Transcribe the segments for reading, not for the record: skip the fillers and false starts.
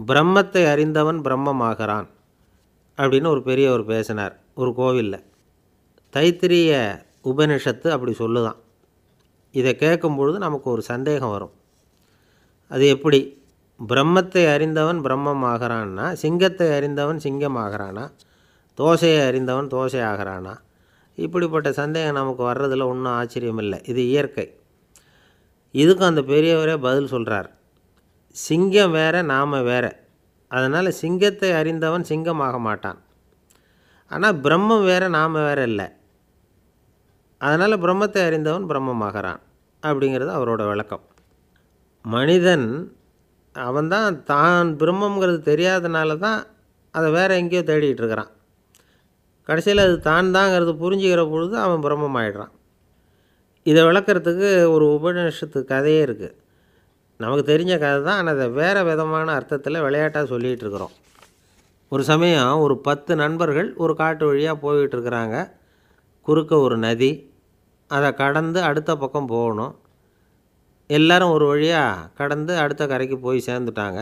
பிரம்மத்தை அறிந்தவன் பிரம்மமாகிறான் அப்படின்னு ஒரு பெரியவர் பேசினார் ஒரு கோவிலில். தைத்திரிய உபனிஷத்து அப்படி சொல்லுதான். இதை கேட்கும்பொழுது நமக்கு ஒரு சந்தேகம் வரும். அது எப்படி பிரம்மத்தை அறிந்தவன் பிரம்மமாகிறான்னா, சிங்கத்தை அறிந்தவன் சிங்கமாகிறானா, தோசையை அறிந்தவன் தோசை ஆகிறானா? இப்படிப்பட்ட சந்தேகம் நமக்கு வர்றதில் ஒன்றும் ஆச்சரியம் இல்லை. இது இயற்கை. இதுக்கும் அந்த பெரியவரே பதில் சொல்கிறார். சிங்கம் வேற, நாம் வேற. அதனால் சிங்கத்தை அறிந்தவன் சிங்கமாக மாட்டான். ஆனால் பிரம்மம் வேற, நாம் வேற இல்லை. அதனால் பிரம்மத்தை அறிந்தவன் பிரம்மமாகிறான் அப்படிங்கிறது அவரோட விளக்கம். மனிதன் அவன்தான் தான் பிரம்மங்கிறது தெரியாதனால தான் அதை வேறு எங்கேயோ தேடிகிட்டு இருக்கிறான். கடைசியில் அது தான் தாங்கிறது புரிஞ்சுக்கிற பொழுது அவன் பிரம்மம் ஆகிடுறான். இதை விளக்கிறதுக்கு ஒரு உபநிஷத்து கதையே இருக்குது. நமக்கு தெரிஞ்ச கதை தான், ஆனால் அதை வேறு விதமான அர்த்தத்தில் விளையாட்டாக சொல்லிகிட்டு இருக்கிறோம். ஒரு சமயம் ஒரு 10 நண்பர்கள் ஒரு காட்டு வழியாக போய்கிட்டு இருக்கிறாங்க. குறுக்க ஒரு நதி, அதை கடந்து அடுத்த பக்கம் போகணும். எல்லோரும் ஒரு வழியாக கடந்து அடுத்த கரைக்கு போய் சேர்ந்துட்டாங்க.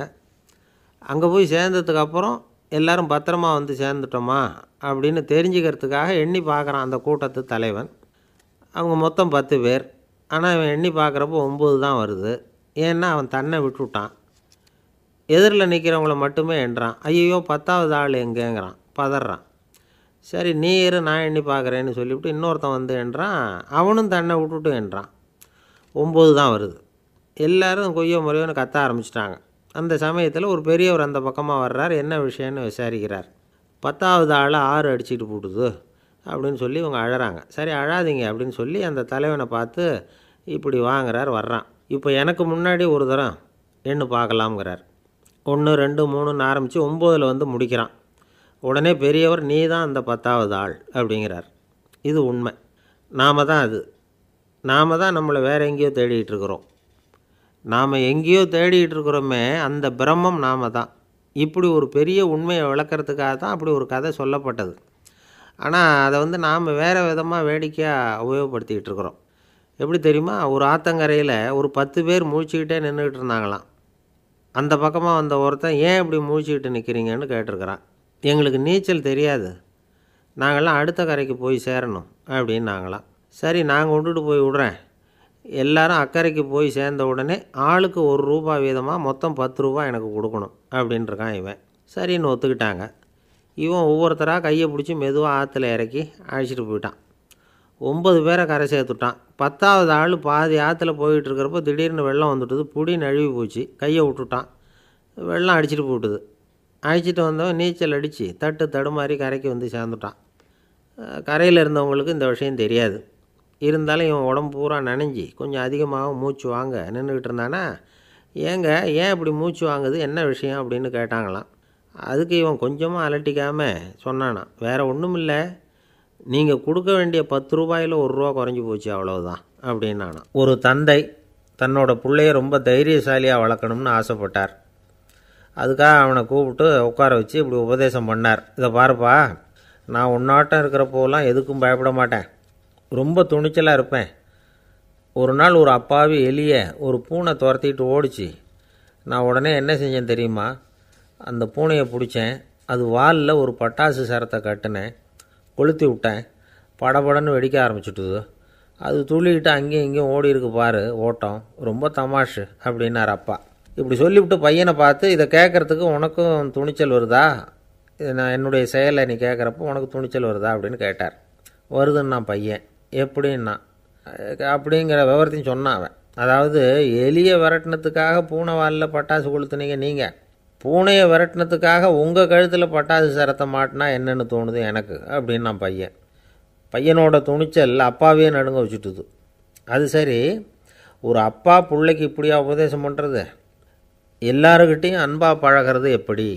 அங்கே போய் சேர்ந்ததுக்கப்புறம் எல்லோரும் பத்திரமா வந்து சேர்ந்துட்டோமா அப்படின்னு தெரிஞ்சுக்கிறதுக்காக எண்ணி பார்க்குறான் அந்த கூட்டத்து தலைவன். அவங்க மொத்தம் 10 பேர். ஆனால் அவன் எண்ணி பார்க்குறப்போ 9 தான் வருது. ஏன்னா அவன் தன்னை விட்டுவிட்டான். எதிரில் நிற்கிறவங்கள மட்டுமே எண்ணுறான். ஐயோ 10ஆவது ஆள் எங்கேங்கிறான், பதறான். சரி நீ இரு, நான் எண்ணி பார்க்குறேன்னு சொல்லிவிட்டு இன்னொருத்தன் வந்து எண்ணுறான். அவனும் தன்னை விட்டுவிட்டு எண்ணுறான். 9 தான் வருது. எல்லோரும் கொய்யோ முறையோன்னு கத்த ஆரம்பிச்சிட்டாங்க. அந்த சமயத்தில் ஒரு பெரியவர் அந்த பக்கமாக வர்றார். என்ன விஷயம்னு விசாரிக்கிறார். 10ஆவது ஆளை 6 அடிச்சுட்டு போட்டுது அப்படின்னு சொல்லி இவங்க அழறாங்க. சரி அழாதீங்க அப்படின்னு சொல்லி அந்த தலைவனை பார்த்து இப்படி வாங்குறார். வர்றான். இப்போ எனக்கு முன்னாடி ஒரு தரம் எண்ணு பார்க்கலாம்ங்கிறார். 1 2 3ன்னு ஆரம்பித்து 9ல் வந்து முடிக்கிறான். உடனே பெரியவர் நீ தான் அந்த 10ஆவது ஆள் அப்படிங்கிறார். இது உண்மை. நாம் தான் அது. நாம் தான் நம்மளை வேறு எங்கேயோ தேடிகிட்டு இருக்கிறோம். நாம் எங்கேயோ தேடிகிட்டு இருக்கிறோமே, அந்த பிரம்மம் நாம் தான். இப்படி ஒரு பெரிய உண்மையை விளக்கிறதுக்காக தான் அப்படி ஒரு கதை சொல்லப்பட்டது. ஆனால் அதை வந்து நாம் வேறு விதமாக வேடிக்கையாக உபயோகப்படுத்திக்கிட்டு இருக்கிறோம். எப்படி தெரியுமா? ஒரு ஆத்தங்கரையில் ஒரு 10 பேர் முழிச்சுக்கிட்டே நின்றுக்கிட்டு இருந்தாங்களாம். அந்த பக்கமாக வந்த ஒருத்தன் ஏன் இப்படி முழிச்சுக்கிட்டு நிற்கிறீங்கன்னு கேட்டிருக்கிறான். எங்களுக்கு நீச்சல் தெரியாது, நாங்கள்லாம் அடுத்த கரைக்கு போய் சேரணும் அப்படின்னாங்களாம். சரி நான் கொண்டுட்டு போய் விட்றேன். எல்லாரும் அக்கறைக்கு போய் சேர்ந்த உடனே ஆளுக்கு ₹1 வீதமாக மொத்தம் ₹10 எனக்கு கொடுக்கணும் அப்படின்ட்டுருக்கான் இவன். சரின்னு ஒத்துக்கிட்டாங்க. இவன் ஒவ்வொருத்தராக கையை பிடிச்சி மெதுவாக ஆற்றுல இறக்கி அழைச்சிட்டு போயிட்டான். 9 பேரை கரை சேர்த்துட்டான். 10ஆவது ஆள் பாதி ஆற்றுல போயிட்டுருக்கிறப்போ திடீர்னு வெள்ளம் வந்துட்டுது. புடி நழுவி போச்சு. கையை விட்டுட்டான். வெள்ளம் அடிச்சிட்டு போட்டுது. அழைச்சிட்டு வந்தவன் நீச்சல் அடித்து தட்டு தடுமாறி கரைக்கு வந்து சேர்ந்துட்டான். கரையில் இருந்தவங்களுக்கு இந்த விஷயம் தெரியாது. இருந்தாலும் இவன் உடம்பு பூரா நனைஞ்சி கொஞ்சம் அதிகமாக மூச்சு வாங்க நின்றுக்கிட்டு இருந்தானா, ஏங்க ஏன் இப்படி மூச்சு வாங்குது, என்ன விஷயம் அப்படின்னு கேட்டாங்களாம். அதுக்கு இவன் கொஞ்சமாக அலட்டிக்காமல் சொன்னானா, வேறு ஒன்றும் இல்லை, நீங்கள் கொடுக்க வேண்டிய ₹10ல் ₹1 குறைஞ்சி போச்சு அவ்வளவுதான் அப்படின்னானா. ஒரு தந்தை தன்னோட பிள்ளைய ரொம்ப தைரியசாலியாக வளர்க்கணும்னு ஆசைப்பட்டார். அதுக்காக அவனை கூப்பிட்டு உட்கார வச்சு இப்படி உபதேசம் பண்ணார். இதை பாருப்பா, நான் உன்னாட்டம் இருக்கிறப்போலாம் எதுக்கும் பயப்பட மாட்டேன், ரொம்ப துணிச்சலாக இருப்பேன். ஒரு நாள் ஒரு அப்பாவி எலியை ஒரு பூனை துரத்திட்டு ஓடிச்சு. நான் உடனே என்ன செஞ்சேன் தெரியுமா? அந்த பூனையை பிடிச்சேன். அது வாலில் ஒரு பட்டாசு சரத்தை கட்டினேன், கொளுத்தி விட்டேன். படபடன்னு வெடிக்க ஆரம்பிச்சுட்டுது. அது துள்ளிக்கிட்டு அங்கேயும் இங்கேயும் ஓடி இருக்கு பாரு ஓட்டம், ரொம்ப தமாஷு அப்படின்னார் அப்பா. இப்படி சொல்லிவிட்டு பையனை பார்த்து, இதை கேட்குறதுக்கு உனக்கும் துணிச்சல் வருதா, நான் என்னுடைய செயலை நீ கேட்குறப்போ உனக்கு துணிச்சல் வருதா அப்படின்னு கேட்டார். வருதுன்னா பையன். எப்படின்னா அப்படிங்கிற விவரத்தையும் சொன்னான் அவன். அதாவது எலியை விரட்டினத்துக்காக பூனை வாலில் பட்டாசு கொளுத்துனீங்க நீங்கள், பூனையை விரட்டினத்துக்காக உங்கள் கழுத்தில் பட்டாசு சரத்தை மாட்டினா என்னென்னு தோணுது எனக்கு அப்படின்னா பையன். பையனோட துணிச்சல் அப்பாவையே நடுங்க வச்சுட்டுது. அது சரி, ஒரு அப்பா பிள்ளைக்கு இப்படியா உபதேசம் பண்ணுறது? எல்லாருக்கிட்டையும் அன்பாக பழகிறது எப்படி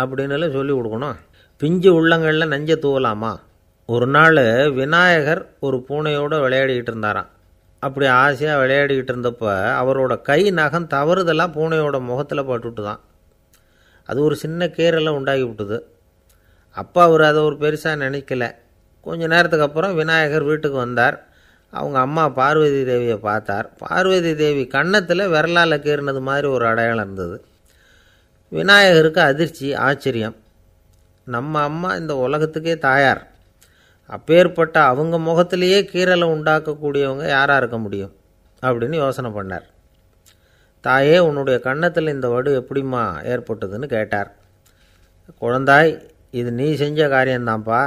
அப்படின்னுலாம் சொல்லி கொடுக்கணும். பிஞ்சு உள்ளங்களில் நஞ்சை தூவலாமா? ஒரு நாள் விநாயகர் ஒரு பூனையோடு விளையாடிக்கிட்டு இருந்தாராம். அப்படி ஆசையாக விளையாடிக்கிட்டு இருந்தப்போ அவரோட கை நகம் தவறுதெல்லாம் பூனையோட முகத்தில் பட்டுட்டு தான். அது ஒரு சின்ன கீரலை உண்டாகி விட்டுது. அப்பா அவர் அதை ஒரு பெருசாக நினைக்கல. கொஞ்ச நேரத்துக்கு அப்புறம் விநாயகர் வீட்டுக்கு வந்தார். அவங்க அம்மா பார்வதி தேவியை பார்த்தார். பார்வதி தேவி கன்னத்தில் விரலால் கீறினது மாதிரி ஒரு அடையாளம் இருந்தது. விநாயகருக்கு அதிர்ச்சி, ஆச்சரியம். நம்ம அம்மா இந்த உலகத்துக்கே தாயார், அப்பேற்பட்ட அவங்க முகத்திலேயே கீறலை உண்டாக்கக்கூடியவங்க யாராக இருக்க முடியும் அப்படின்னு யோசனை பண்ணார். தாயே, உன்னுடைய கன்னத்தில் இந்த வடு எப்படிம்மா ஏற்பட்டதுன்னு கேட்டார். குழந்தாய், இது நீ செஞ்ச காரியம்தான்ப்பா,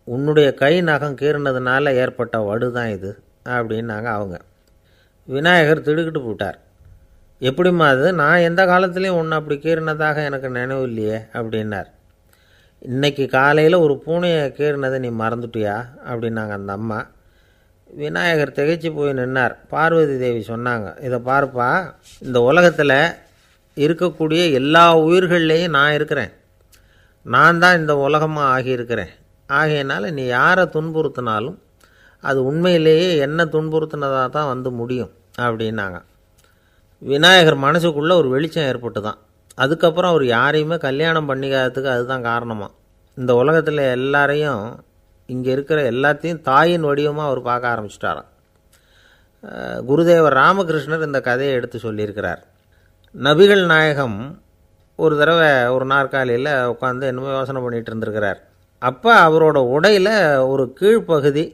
உன்னுடைய கை நகம் கீறினதுனால ஏற்பட்ட வடு தான் இது அப்படின்னாங்க அவங்க. விநாயகர் திடுக்கிட்டு போட்டார். எப்படிம்மா அது? நான் எந்த காலத்துலேயும் ஒன்று அப்படி கீறினதாக எனக்கு நினைவு இல்லையே அப்படின்னார். இன்றைக்கி காலையில் ஒரு பூனையை கீறினதை நீ மறந்துட்டியா அப்படின்னாங்க அந்த அம்மா. விநாயகர் திகைச்சு போய் நின்னார். பார்வதி தேவி சொன்னாங்க, இதை பார்ப்பா, இந்த உலகத்தில் இருக்கக்கூடிய எல்லா உயிர்கள்லேயும் நான் இருக்கிறேன், நான் தான் இந்த உலகமாக ஆகியிருக்கிறேன். ஆகையினால நீ யாரை துன்புறுத்தினாலும் அது உண்மையிலேயே என்ன துன்புறுத்தினதாக தான் வந்து முடியும் அப்படின்னாங்க. விநாயகர் மனசுக்குள்ளே ஒரு வெளிச்சம் ஏற்பட்டு தான். அதுக்கப்புறம் அவர் யாரையுமே கல்யாணம் பண்ணிக்காததுக்கு அதுதான் காரணமாக. இந்த உலகத்தில் எல்லாரையும், இங்கே இருக்கிற எல்லாத்தையும் தாயின் வடிவமாக அவர் பார்க்க ஆரம்பிச்சிட்டாராம். குருதேவர் ராமகிருஷ்ணர் இந்த கதையை எடுத்து சொல்லியிருக்கிறார். நபிகள் நாயகம் ஒரு தடவை ஒரு நாற்காலியில் உட்காந்து என்னமோ யோசனை பண்ணிகிட்டு இருந்திருக்கிறார். அப்போ அவரோட உடையில் ஒரு கீழ்ப்பகுதி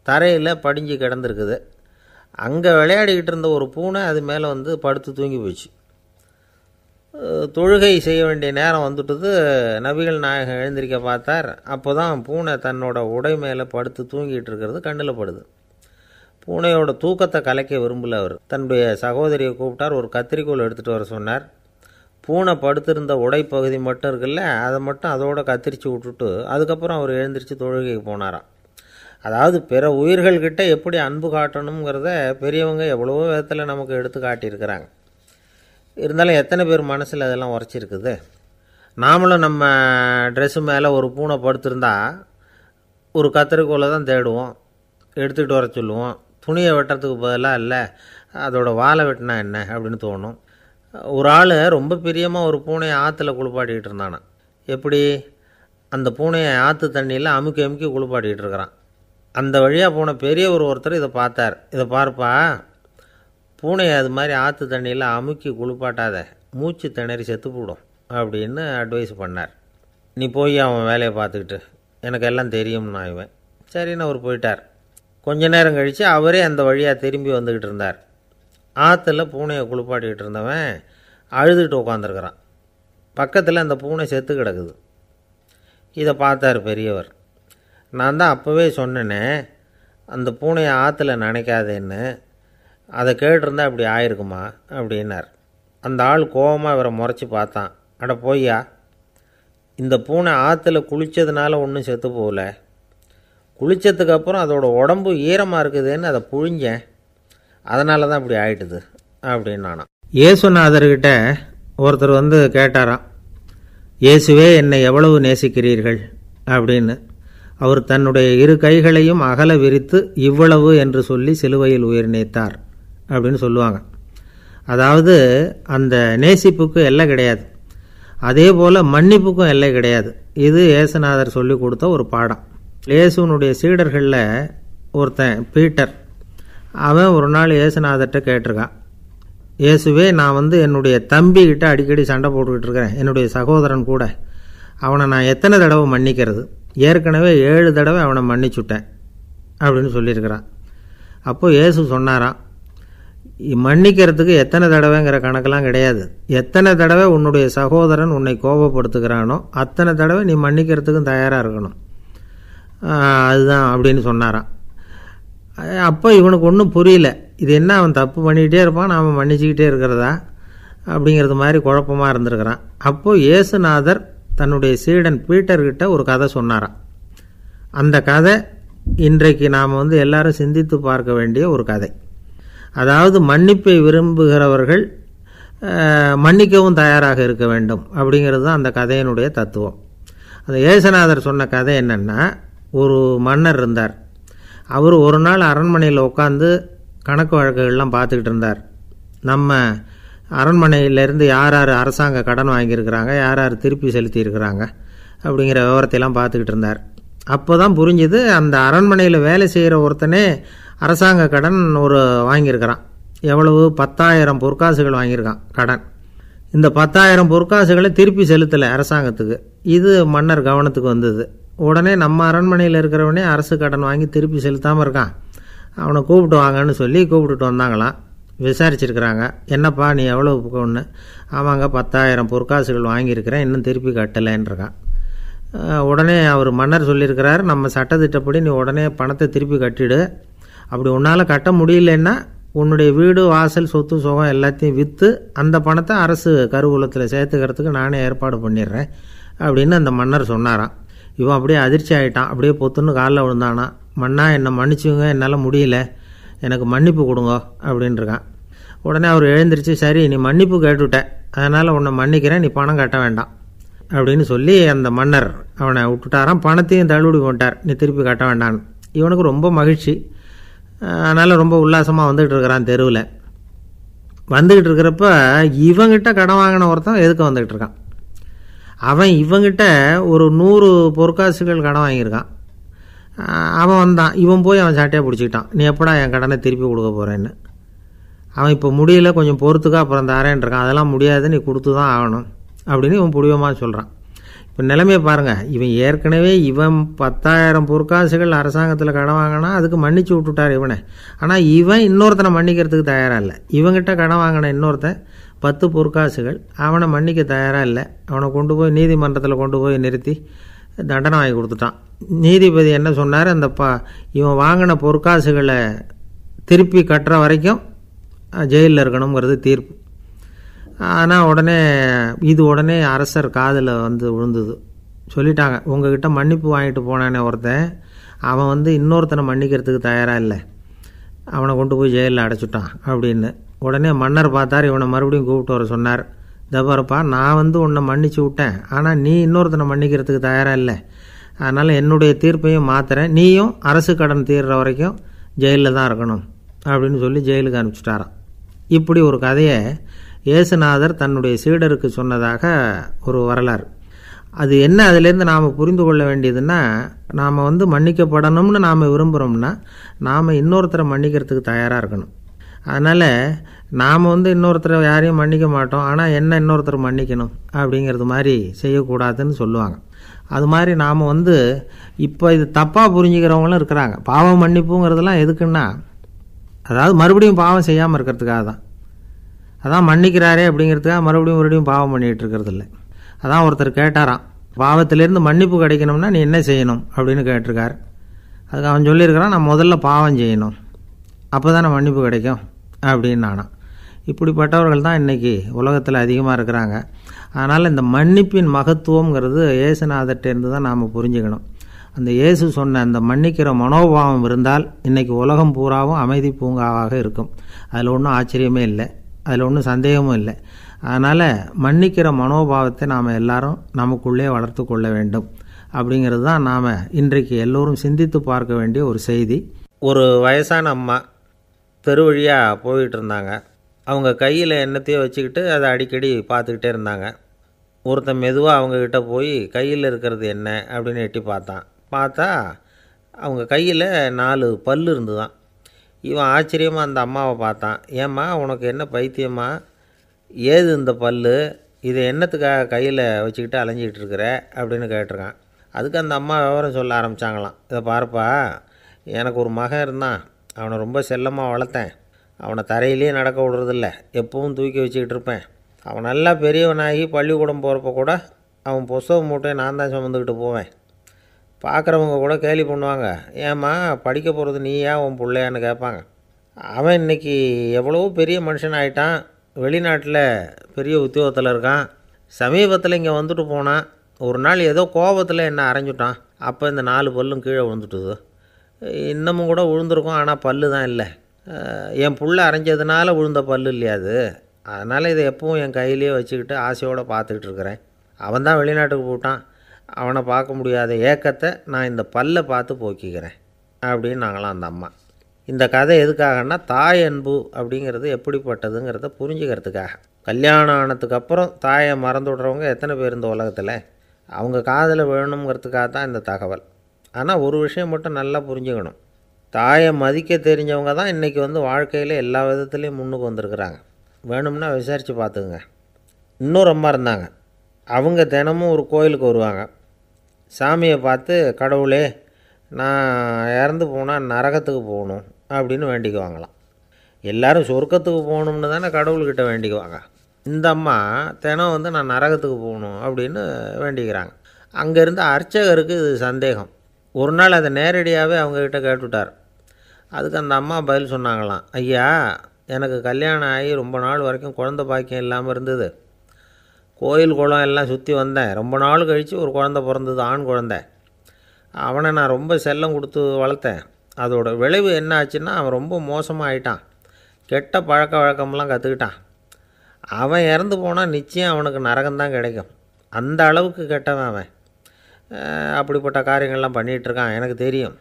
தரையில் படிஞ்சு கிடந்திருக்குது. அங்கே விளையாடிக்கிட்டு இருந்த ஒரு பூனை அது மேலே வந்து படுத்து தூங்கி போச்சு. தொழுகை செய்ய வேண்டிய நேரம் வந்துட்டது. நபிகள் நாயகம் எழுந்திருக்க பார்த்தார். அப்போ தான் பூனை தன்னோட உடை மேலே படுத்து தூங்கிட்டு இருக்கிறது கண்ணில் படுது. பூனையோட தூக்கத்தை கலைக்க விரும்பல அவர். தன்னுடைய சகோதரியை கூப்பிட்டார். ஒரு கத்திரிக்கோள் எடுத்துகிட்டு வர சொன்னார். பூனை படுத்திருந்த உடைப்பகுதி மட்டும் இருக்குல்ல, அதை மட்டும் அதோட கத்திரிச்சு விட்டுட்டு அதுக்கப்புறம் அவர் எழுந்திரிச்சு தொழுகைக்கு போனாராம். அதாவது பிற உயிர்கள்கிட்ட எப்படி அன்பு காட்டணுங்கிறத பெரியவங்க எவ்வளவோ விதத்தில் நமக்கு எடுத்து காட்டியிருக்கிறாங்க. இருந்தாலும் எத்தனை பேர் மனசில் அதெல்லாம் உரைச்சிருக்குது. நாமளும் நம்ம ட்ரெஸ்ஸு மேலே ஒரு பூனை படுத்திருந்தா ஒரு கத்திரிக்கோலை தான் தேடுவோம், எடுத்துக்கிட்டு வர சொல்லுவோம். துணியை வெட்டுறதுக்கு பதிலாக இல்லை அதோட வாழை வெட்டினா என்ன அப்படின்னு தோணும். ஒரு ஆள் ரொம்ப பிரியமாக ஒரு பூனையை ஆற்றுல குளிப்பாட்டிக்கிட்டு இருந்தானா. எப்படி? அந்த பூனையை ஆற்று தண்ணியில் அமுக்கி அமுக்கி குளிப்பாட்டிக்கிட்டு இருக்கிறான். அந்த வழியாக போன பெரியவர் ஒருத்தர் இதை பார்த்தார். இதை பார்ப்பா, பூனையை அது மாதிரி ஆற்று தண்ணியில் அமுக்கி குளிப்பாட்டாத, மூச்சு திணறி செத்து போடும் அப்படின்னு அட்வைஸ் பண்ணார். நீ போய் அவன் வேலையை பார்த்துக்கிட்டு, எனக்கு எல்லாம் தெரியும்னா இவன். சரின்னு அவர் போயிட்டார். கொஞ்ச நேரம் கழித்து அவரே அந்த வழியாக திரும்பி வந்துக்கிட்டு இருந்தார். ஆற்றுல பூனையை குளிப்பாட்டிக்கிட்டு இருந்தவன் அழுதுகிட்டு உட்காந்துருக்கிறான். பக்கத்தில் அந்த பூனை செத்து கிடக்குது. இதை பார்த்தார் பெரியவர். நான் தான் அப்போவே சொன்னேனே அந்த பூனையை ஆற்றுல நினைக்காதேன்னு, அதை கேட்டிருந்தா அப்படி ஆயிருக்குமா அப்படின்னார். அந்த ஆள் கோபமாக இவரை முறைச்சி பார்த்தான். அட போய்யா, இந்த பூனை ஆற்றுல குளித்ததுனால ஒன்றும் செத்து போகல, குளித்ததுக்கப்புறம் அதோட உடம்பு ஈரமாக இருக்குதுன்னு அதை புழிஞ்சேன், அதனால தான் இப்படி ஆயிட்டுது அப்படின்னானா. இயேசுநாதர்கிட்ட ஒருத்தர் வந்து கேட்டாராம், இயேசுவே என்னை எவ்வளவு நேசிக்கிறீர்கள் அப்படின்னு. அவர் தன்னுடைய இரு கைகளையும் அகல விரித்து இவ்வளவு என்று சொல்லி சிலுவையில் உயிர் நீத்தார் அப்படின்னு சொல்லுவாங்க. அதாவது அந்த நேசிப்புக்கு எல்லை கிடையாது, அதே போல் மன்னிப்புக்கும் எல்லை கிடையாது. இது இயேசுநாதர் சொல்லி கொடுத்த ஒரு பாடம். இயேசுனுடைய சீடர்களில் ஒருத்தன் பீட்டர், அவன் ஒரு நாள் இயேசுநாதர்கிட்ட கேட்டிருக்கான், இயேசுவே நான் வந்து என்னுடைய தம்பிக்கிட்ட அடிக்கடி சண்டை போட்டுக்கிட்டு இருக்கிறேன், என்னுடைய சகோதரன் கூட, அவனை நான் எத்தனை தடவை மன்னிக்கிறது? ஏற்கனவே 7 தடவை அவனை மன்னிச்சுட்டேன் அப்படின்னு சொல்லியிருக்கிறான். அப்போது இயேசு சொன்னாராம், மன்னிக்கிறதுக்கு எத்தனை தடவைங்கிற கணக்கெல்லாம் கிடையாது, எத்தனை தடவை உன்னுடைய சகோதரன் உன்னை கோபப்படுத்துகிறானோ அத்தனை தடவை நீ மன்னிக்கிறதுக்கும் தயாராக இருக்கணும், அதுதான் அப்படின்னு சொன்னாராம். அப்போ இவனுக்கு ஒன்றும் புரியல, இது என்ன அவன் தப்பு பண்ணிக்கிட்டே இருப்பான், நாம் மன்னிச்சுக்கிட்டே இருக்கிறதா அப்படிங்கிறது மாதிரி குழப்பமாக இருந்திருக்கிறான். அப்போது இயேசுநாதர் தன்னுடைய சீடன் பீட்டர்கிட்ட ஒரு கதை சொன்னாராம். அந்த கதை இன்றைக்கு நாம் வந்து எல்லாரும் சிந்தித்து பார்க்க வேண்டிய ஒரு கதை. அதாவது மன்னிப்பை விரும்புகிறவர்கள் மன்னிக்கவும் தயாராக இருக்க வேண்டும் அப்படிங்கிறது தான் அந்த கதையினுடைய தத்துவம். அந்த இயேசுநாதர் சொன்ன கதை என்னென்னா, ஒரு மன்னர் இருந்தார். அவர் ஒரு நாள் அரண்மனையில் உட்காந்து கணக்கு வழக்குகள்லாம் பார்த்துக்கிட்டு இருந்தார். நம்ம அரண்மனையிலேருந்து யார் யார் அரசாங்க கடன் வாங்கியிருக்கிறாங்க, யார் யார் திருப்பி செலுத்தியிருக்கிறாங்க அப்படிங்கிற விவரத்தையெல்லாம் பார்த்துக்கிட்டு இருந்தார். அப்போ தான் புரிஞ்சுது, அந்த அரண்மனையில் வேலை செய்கிற ஒருத்தனே அரசாங்க கடன் ஒரு வாங்கியிருக்கிறான். எவ்வளவு? 10,000 பொற்காசுகள் வாங்கியிருக்கான் கடன். இந்த 10,000 பொற்காசுகளை திருப்பி செலுத்தலை அரசாங்கத்துக்கு. இது மன்னர் கவனத்துக்கு வந்தது. உடனே நம்ம அரண்மனையில் இருக்கிறவனே அரசு கடன் வாங்கி திருப்பி செலுத்தாமல் இருக்கான், அவனை கூப்பிட்டு வாங்கன்னு சொல்லி கூப்பிட்டுட்டு வந்தாங்களாம். விசாரிச்சிருக்கிறாங்க, என்னப்பா நீ எவ்வளோ ஒன்று? ஆமாங்க 10,000 பொற்காசுகள் வாங்கியிருக்கிறேன், இன்னும் திருப்பி கட்டலைன்றான். உடனே அவர் மன்னர் சொல்லியிருக்கிறார், நம்ம சட்டத்திட்டப்படி நீ உடனே பணத்தை திருப்பி கட்டிடு. அப்படி உன்னால் கட்ட முடியலன்னா உன்னுடைய வீடு வாசல் சொத்து சுகம் எல்லாத்தையும் விற்று அந்த பணத்தை அரசு கருவூலத்தில் சேர்த்துக்கிறதுக்கு நானே ஏற்பாடு பண்ணிடுறேன் அப்படின்னு அந்த மன்னர் சொன்னாராம். இவன் அப்படியே அதிர்ச்சி ஆகிட்டான், அப்படியே பொத்துன்னு காலில் விழுந்தானா. மன்னா என்னை மன்னிச்சுங்க, என்னால் முடியல, எனக்கு மன்னிப்பு கொடுங்க அப்படின்ட்டுருக்கான். உடனே அவர் எழுந்திரிச்சு, சரி நீ மன்னிப்பு கேட்டுவிட்ட, அதனால் உன்னை மன்னிக்கிறேன், நீ பணம் கட்ட வேண்டாம் அப்படின்னு சொல்லி அந்த மன்னர் அவனை விட்டுட்டாரான். பணத்தையும் தள்ளுபடி போட்டார், நீ திருப்பி கட்ட வேண்டான்னு. இவனுக்கு ரொம்ப மகிழ்ச்சி, அதனால் ரொம்ப உல்லாசமாக வந்துக்கிட்டு இருக்கிறான். தெருவில் வந்துக்கிட்டு இருக்கிறப்ப இவங்கிட்ட கடன் வாங்கின ஒருத்தன் எதுக்கு வந்துக்கிட்டு இருக்கான். அவன் இவங்கிட்ட ஒரு 100 பொற்காசுகள் கடன் வாங்கியிருக்கான். அவன் வந்தான், இவன் போய் அவன் சாட்டையாக பிடிச்சிக்கிட்டான், நீ எப்படா என் கடனை திருப்பி கொடுக்க போகிறேன்னு. அவன் இப்போ முடியல, கொஞ்சம் பொறுத்துக்கா, அப்புறம் தரேன் இருக்கான். அதெல்லாம் முடியாது, நீ கொடுத்து தான் ஆகணும் அப்படின்னு இவன் புடிவமாக சொல்கிறான். இப்போ நிலைமையை பாருங்கள், இவன் ஏற்கனவே 10,000 பொற்காசுகள் அரசாங்கத்தில் கடன் வாங்கினா அதுக்கு மன்னிச்சு விட்டுட்டார் இவனை. ஆனால் இவன் இன்னொருத்தனை மன்னிக்கிறதுக்கு தயாராக இல்லை. இவங்கிட்ட கடன் வாங்கின இன்னொருத்தன் 10 பொற்காசுகள், அவனை மன்னிக்க தயாராக இல்லை. அவனை கொண்டு போய் நீதிமன்றத்தில் கொண்டு போய் நிறுத்தி தண்டனை வாங்கி கொடுத்துட்டான். நீதிபதி என்ன சொன்னார், அந்த இவன் வாங்கின பொற்காசுகளை திருப்பி கட்டுற வரைக்கும் ஜெயிலில் இருக்கணுங்கிறது தீர்ப்பு. ஆனால் உடனே அரசர் காதில் வந்து விழுந்தது. சொல்லிட்டாங்க, உங்ககிட்ட மன்னிப்பு வாங்கிட்டு போனானே ஒருத்தன், அவன் இன்னொருத்தனை மன்னிக்கிறதுக்கு தயாராக இல்லை, அவனை கொண்டு போய் ஜெயிலில் அடைச்சிட்டான் அப்படின்னு. உடனே மன்னர் பார்த்தார், இவனை மறுபடியும் கூப்பிட்டு வர சொன்னார். தபாரப்பா, நான் உன்னை மன்னிச்சு விட்டேன், ஆனால் நீ இன்னொருத்தனை மன்னிக்கிறதுக்கு தயாராக இல்லை, அதனால் என்னுடைய தீர்ப்பையும் மாற்றுறேன், நீயும் அரசு கடன் தீர்ற வரைக்கும் ஜெயிலில் தான் இருக்கணும் அப்படின்னு சொல்லி ஜெயிலுக்கு அனுப்பிச்சிட்டாராம். இப்படி ஒரு கதையை இயேசுநாதர் தன்னுடைய சீடருக்கு சொன்னதாக ஒரு வரலாறு. அது என்ன, அதிலேருந்து நாம் புரிந்து கொள்ள வேண்டியதுன்னா, நாம் மன்னிக்கப்படணும்னு நாம் விரும்புகிறோம்னா நாம் இன்னொருத்தரை மன்னிக்கிறதுக்கு தயாராக இருக்கணும். அதனால் நாம் இன்னொருத்தரை யாரையும் மன்னிக்க மாட்டோம், ஆனால் என்ன இன்னொருத்தர் மன்னிக்கணும் அப்படிங்கிறது மாதிரி செய்யக்கூடாதுன்னு சொல்லுவாங்க. அது மாதிரி நாம் இப்போ இது தப்பாக புரிஞ்சுக்கிறவங்களும் இருக்கிறாங்க. பாவம் மன்னிப்புங்கிறதுலாம் எதுக்குன்னா, அதாவது மறுபடியும் பாவம் செய்யாமல் இருக்கிறதுக்காக தான். அதான் மன்னிக்கிறாரே அப்படிங்கிறதுக்காக மறுபடியும் பாவம் பண்ணிகிட்டு இருக்கிறது இல்லை. அதான் ஒருத்தர் கேட்டாராம், பாவத்திலேருந்து மன்னிப்பு கிடைக்கணும்னா நீ என்ன செய்யணும் அப்படின்னு கேட்டிருக்கார். அதுக்கு அவன் சொல்லியிருக்கிறான், நான் முதல்ல பாவம் செய்யணும், அப்போ தானே மன்னிப்பு கிடைக்கும் அப்படின்னு நானாம். இப்படிப்பட்டவர்கள் தான் இன்றைக்கி உலகத்தில் அதிகமாக இருக்கிறாங்க. அதனால் இந்த மன்னிப்பின் மகத்துவங்கிறது இயேசுநாதர்கிட்டேருந்து தான் நாம் புரிஞ்சுக்கணும். அந்த இயேசு சொன்ன அந்த மன்னிக்கிற மனோபாவம் இருந்தால் இன்றைக்கி உலகம் பூராவும் அமைதி பூங்காவாக இருக்கும். அதில் ஒன்றும் ஆச்சரியமே இல்லை, அதில் ஒன்றும் சந்தேகமும் இல்லை. அதனால் மன்னிக்கிற மனோபாவத்தை நாம் எல்லாரும் நமக்குள்ளே வளர்த்து கொள்ள வேண்டும் அப்படிங்கிறது தான் நாம் இன்றைக்கு எல்லோரும் சிந்தித்து பார்க்க வேண்டிய ஒரு செய்தி. ஒரு வயசான அம்மா தெரு வழியாக போயிட்டு இருந்தாங்க. அவங்க கையில் எண்ணத்தையோ வச்சுக்கிட்டு அதை அடிக்கடி பார்த்துக்கிட்டே இருந்தாங்க. ஒருத்தன் மெதுவாக அவங்கக்கிட்ட போய் கையில் இருக்கிறது என்ன அப்படின்னு எட்டி பார்த்தா அவங்க கையில் 4 பல் இருந்துதான். இவன் ஆச்சரியமாக அந்த அம்மாவை பார்த்தான். ஏம்மா உனக்கு என்ன பைத்தியமா, ஏது இந்த பல், இதை என்னத்துக்காக கையில் வச்சுக்கிட்டு அலைஞ்சிக்கிட்டு இருக்கிற அப்படின்னு கேட்டிருக்கான். அதுக்கு அந்த அம்மா விவரம் சொல்ல ஆரம்பித்தாங்களாம். இதை பாருப்பா, எனக்கு ஒரு மகன் இருந்தான், அவனை ரொம்ப செல்லமாக வளர்த்தேன். அவனை தரையிலே நடக்க விடுறதில்ல, எப்பவும் தூக்கி வச்சுக்கிட்டு இருப்பேன். அவன் நல்லா பெரியவனாகி பள்ளிக்கூடம் போகிறப்ப கூட அவன் புஸ்தக மூட்டையை நான் தான் சுமந்துக்கிட்டு போவேன். பார்க்குறவங்க கூட கேலி பண்ணுவாங்க, ஏம்மா படிக்க போகிறது நீயா உன் பிள்ளையான்னு கேட்பாங்க. அவன் இன்றைக்கி எவ்வளவோ பெரிய மனுஷன் ஆகிட்டான், வெளிநாட்டில் பெரிய உத்தியோகத்தில் இருக்கான். சமீபத்தில் இங்கே வந்துட்டு போனான். ஒரு நாள் ஏதோ கோபத்தில் என்னை அரைஞ்சுட்டான். அப்போ இந்த 4 பல்லும் கீழே விழுந்துட்டுது. இன்னமும் கூட விழுந்திருக்கும், ஆனால் பல்லு தான் இல்லை. என் புள்ள அரைஞ்சதுனால விழுந்த பல்லு இல்லையா அது, அதனால் இதை எப்பவும் என் கையிலே வச்சுக்கிட்டு ஆசையோடு பார்த்துக்கிட்டு இருக்கிறேன். அவன் தான் வெளிநாட்டுக்கு போட்டான், அவனை பார்க்க முடியாத ஏக்கத்தை நான் இந்த பல்லை பார்த்து போக்கிக்கிறேன் அப்படின்னு நாங்களாம் அந்த அம்மா. இந்த கதை எதுக்காகன்னா, தாய் அன்பு அப்படிங்கிறது எப்படிப்பட்டதுங்கிறத புரிஞ்சுக்கிறதுக்காக. கல்யாணம் ஆனதுக்கப்புறம் தாயை மறந்து விட்றவங்க எத்தனை பேர் இந்த உலகத்தில், அவங்க காதில் வேணுங்கிறதுக்காக தான் இந்த தகவல். ஆனால் ஒரு விஷயம் மட்டும் நல்லா புரிஞ்சுக்கணும், தாயை மதிக்க தெரிஞ்சவங்க தான் இன்றைக்கி வாழ்க்கையில் எல்லா விதத்துலேயும் முன்னுக்கு வந்திருக்கிறாங்க. வேணும்னா விசாரித்து பார்த்துக்குங்க. இன்னொரு அம்மா இருந்தாங்க. அவங்க தினமும் ஒரு கோயிலுக்கு வருவாங்க. சாமியை பார்த்து, கடவுளே நான் இறந்து போனால் நரகத்துக்கு போகணும் அப்படின்னு வேண்டிக்குவாங்களாம். எல்லோரும் சொர்க்கத்துக்கு போகணும்னு தானே கடவுள்கிட்ட வேண்டிக்குவாங்க. இந்த அம்மா தினம் வந்து நான் நரகத்துக்கு போகணும் அப்படின்னு வேண்டிக்கிறாங்க. அங்கே இருந்த அர்ச்சகருக்கு இது சந்தேகம். ஒரு நாள் அதை நேரடியாகவே அவங்கக்கிட்ட கேட்டுவிட்டார். அதுக்கு அந்த அம்மா பதில் சொன்னாங்களாம், ஐயா, எனக்கு கல்யாணம் ஆகி ரொம்ப நாள் வரைக்கும் குழந்த பாக்கியம் இல்லாமல் இருந்தது. கோயில் குளம் எல்லாம் சுற்றி வந்தேன். ரொம்ப நாள் கழித்து ஒரு குழந்த பிறந்தது, ஆண் குழந்தை. அவனை நான் ரொம்ப செல்லம் கொடுத்து வளர்த்தேன். அதோட விளைவு என்ன ஆச்சுன்னா, அவன் ரொம்ப மோசமாக ஆயிட்டான். கெட்ட பழக்க வழக்கம்லாம் கற்றுக்கிட்டான். அவன் இறந்து போனால் நிச்சயம் அவனுக்கு நரகம்தான் கிடைக்கும். அந்த அளவுக்கு கெட்டவன் அவன். அப்படிப்பட்ட காரியங்கள்லாம் பண்ணிகிட்ருக்கான், எனக்கு தெரியும்.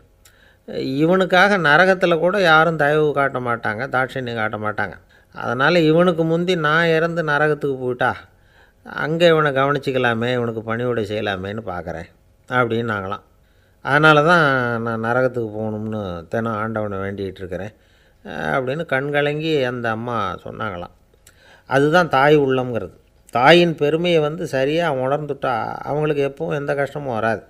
இவனுக்காக நரகத்தில் கூட யாரும் தயவு காட்ட மாட்டாங்க, தாட்சண்யம் காட்ட மாட்டாங்க. அதனால் இவனுக்கு முந்தி நான் இறந்து நரகத்துக்கு போயிட்டா அங்கே இவனை கவனிச்சிக்கலாமே, இவனுக்கு பணிவிடை செய்யலாமேன்னு பார்க்குறேன் அப்படின்னு நாங்களாம். அதனால தான் நான் நரகத்துக்கு போகணும்னு தினம் ஆண்டவனை வேண்டிகிட்டு இருக்கிறேன் அப்படின்னு கண்கலங்கி அந்த அம்மா சொன்னாங்களாம். அதுதான் தாய் உள்ளம்ங்கிறது. தாயின் பெருமையை வந்து சரியாக உணர்ந்துட்டா அவங்களுக்கு எப்பவும் எந்த கஷ்டமும் வராது.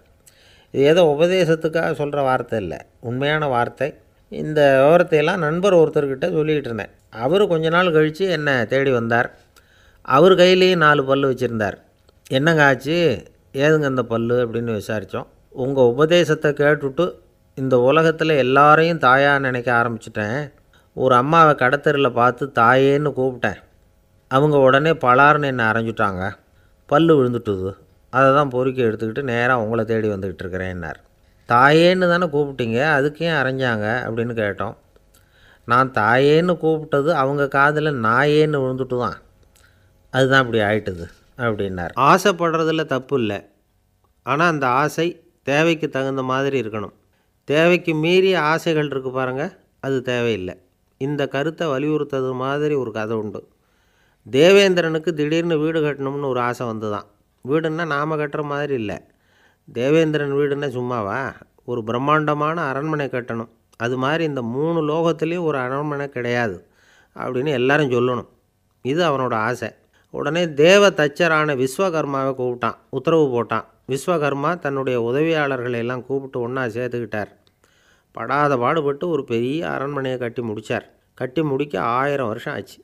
இது ஏதோ உபதேசத்துக்காக சொல்கிற வார்த்தை இல்லை, உண்மையான வார்த்தை. இந்த விவரத்தையெல்லாம் நண்பர் ஒருத்தர்கிட்ட சொல்லிக்கிட்டு இருந்தேன். அவர் கொஞ்ச நாள் கழித்து என்னை தேடி வந்தார். அவர் கையிலேயும் 4 பல் வச்சுருந்தார். என்னங்க ஆச்சு, ஏதுங்க இந்த பல் அப்படின்னு விசாரித்தோம். உங்கள் உபதேசத்தை கேட்டுவிட்டு இந்த உலகத்தில் எல்லாரையும் தாயாக நினைக்க ஆரம்பிச்சிட்டேன். ஒரு அம்மாவை கடத்தெருவில் பார்த்து தாயேன்னு கூப்பிட்டேன். அவங்க உடனே பலார்னு என்னை அரைஞ்சிட்டாங்க. பல் விழுந்துட்டுது. அதை தான் பொறுக்கி எடுத்துக்கிட்டு நேராக உங்களை தேடி வந்துக்கிட்டு இருக்கிறேன்னார். தாயேன்னு தானே கூப்பிட்டீங்க, அதுக்கு ஏன் அரைஞ்சாங்க அப்படின்னு கேட்டோம். நான் தாயேன்னு கூப்பிட்டது அவங்க காதில் நாயேன்னு விழுந்துட்டு தான், அதுதான் இப்படி ஆயிட்டுது அப்படின்னார். ஆசைப்படுறதில் தப்பு இல்லை, ஆனால் அந்த ஆசை தேவைக்கு தகுந்த மாதிரி இருக்கணும். தேவைக்கு மீறிய ஆசைகள் இருக்குது பாருங்கள், அது தேவையில்லை. இந்த கருத்தை வலியுறுத்தது மாதிரி ஒரு கதை உண்டு. தேவேந்திரனுக்கு திடீர்னு வீடு கட்டணும்னு ஒரு ஆசை வந்து தான். வீடுன்னா நாம் கட்டுற மாதிரி இல்லை. தேவேந்திரன் வீடுன்னா சும்மாவா, ஒரு பிரம்மாண்டமான அரண்மனை கட்டணும். அது மாதிரி இந்த 3 லோகத்துலேயும் ஒரு அரண்மனை கிடையாது அப்படின்னு எல்லாரும் சொல்லணும். இது அவனோட ஆசை. உடனே தேவ தச்சரான விஸ்வகர்மாவை கூப்பிட்டான், உத்தரவு போட்டான். விஸ்வகர்மா தன்னுடைய உதவியாளர்களை எல்லாம் கூப்பிட்டு ஒன்றா சேர்த்துக்கிட்டார். படாத பாடுபட்டு ஒரு பெரிய அரண்மனையை கட்டி முடித்தார். கட்டி முடிக்க 1000 வருஷம் ஆச்சு.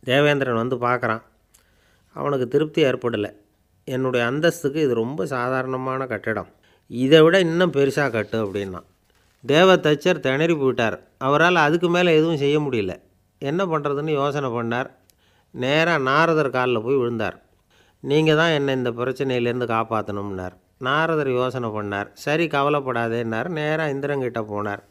தேவேந்திரன் வந்து பார்க்குறான். அவனுக்கு திருப்தி ஏற்படலை. என்னுடைய அந்தஸ்துக்கு இது ரொம்ப சாதாரணமான கட்டிடம், இதை விட இன்னும் பெருசாக கட்டு அப்படின்னா. தேவ தச்சர் திணறி போயிட்டார். அவரால் அதுக்கு மேலே எதுவும் செய்ய முடியல. என்ன பண்ணுறதுன்னு யோசனை பண்ணார். நேராக நாரதர் காலில் போய் விழுந்தார். நீங்கள் தான் என்னை இந்த பிரச்சனையிலேருந்து காப்பாற்றணும்னார். நாரதர் யோசனை பண்ணார். சரி, கவலைப்படாதேன்னார். நேராக இந்திரன்கிட்ட போனார்.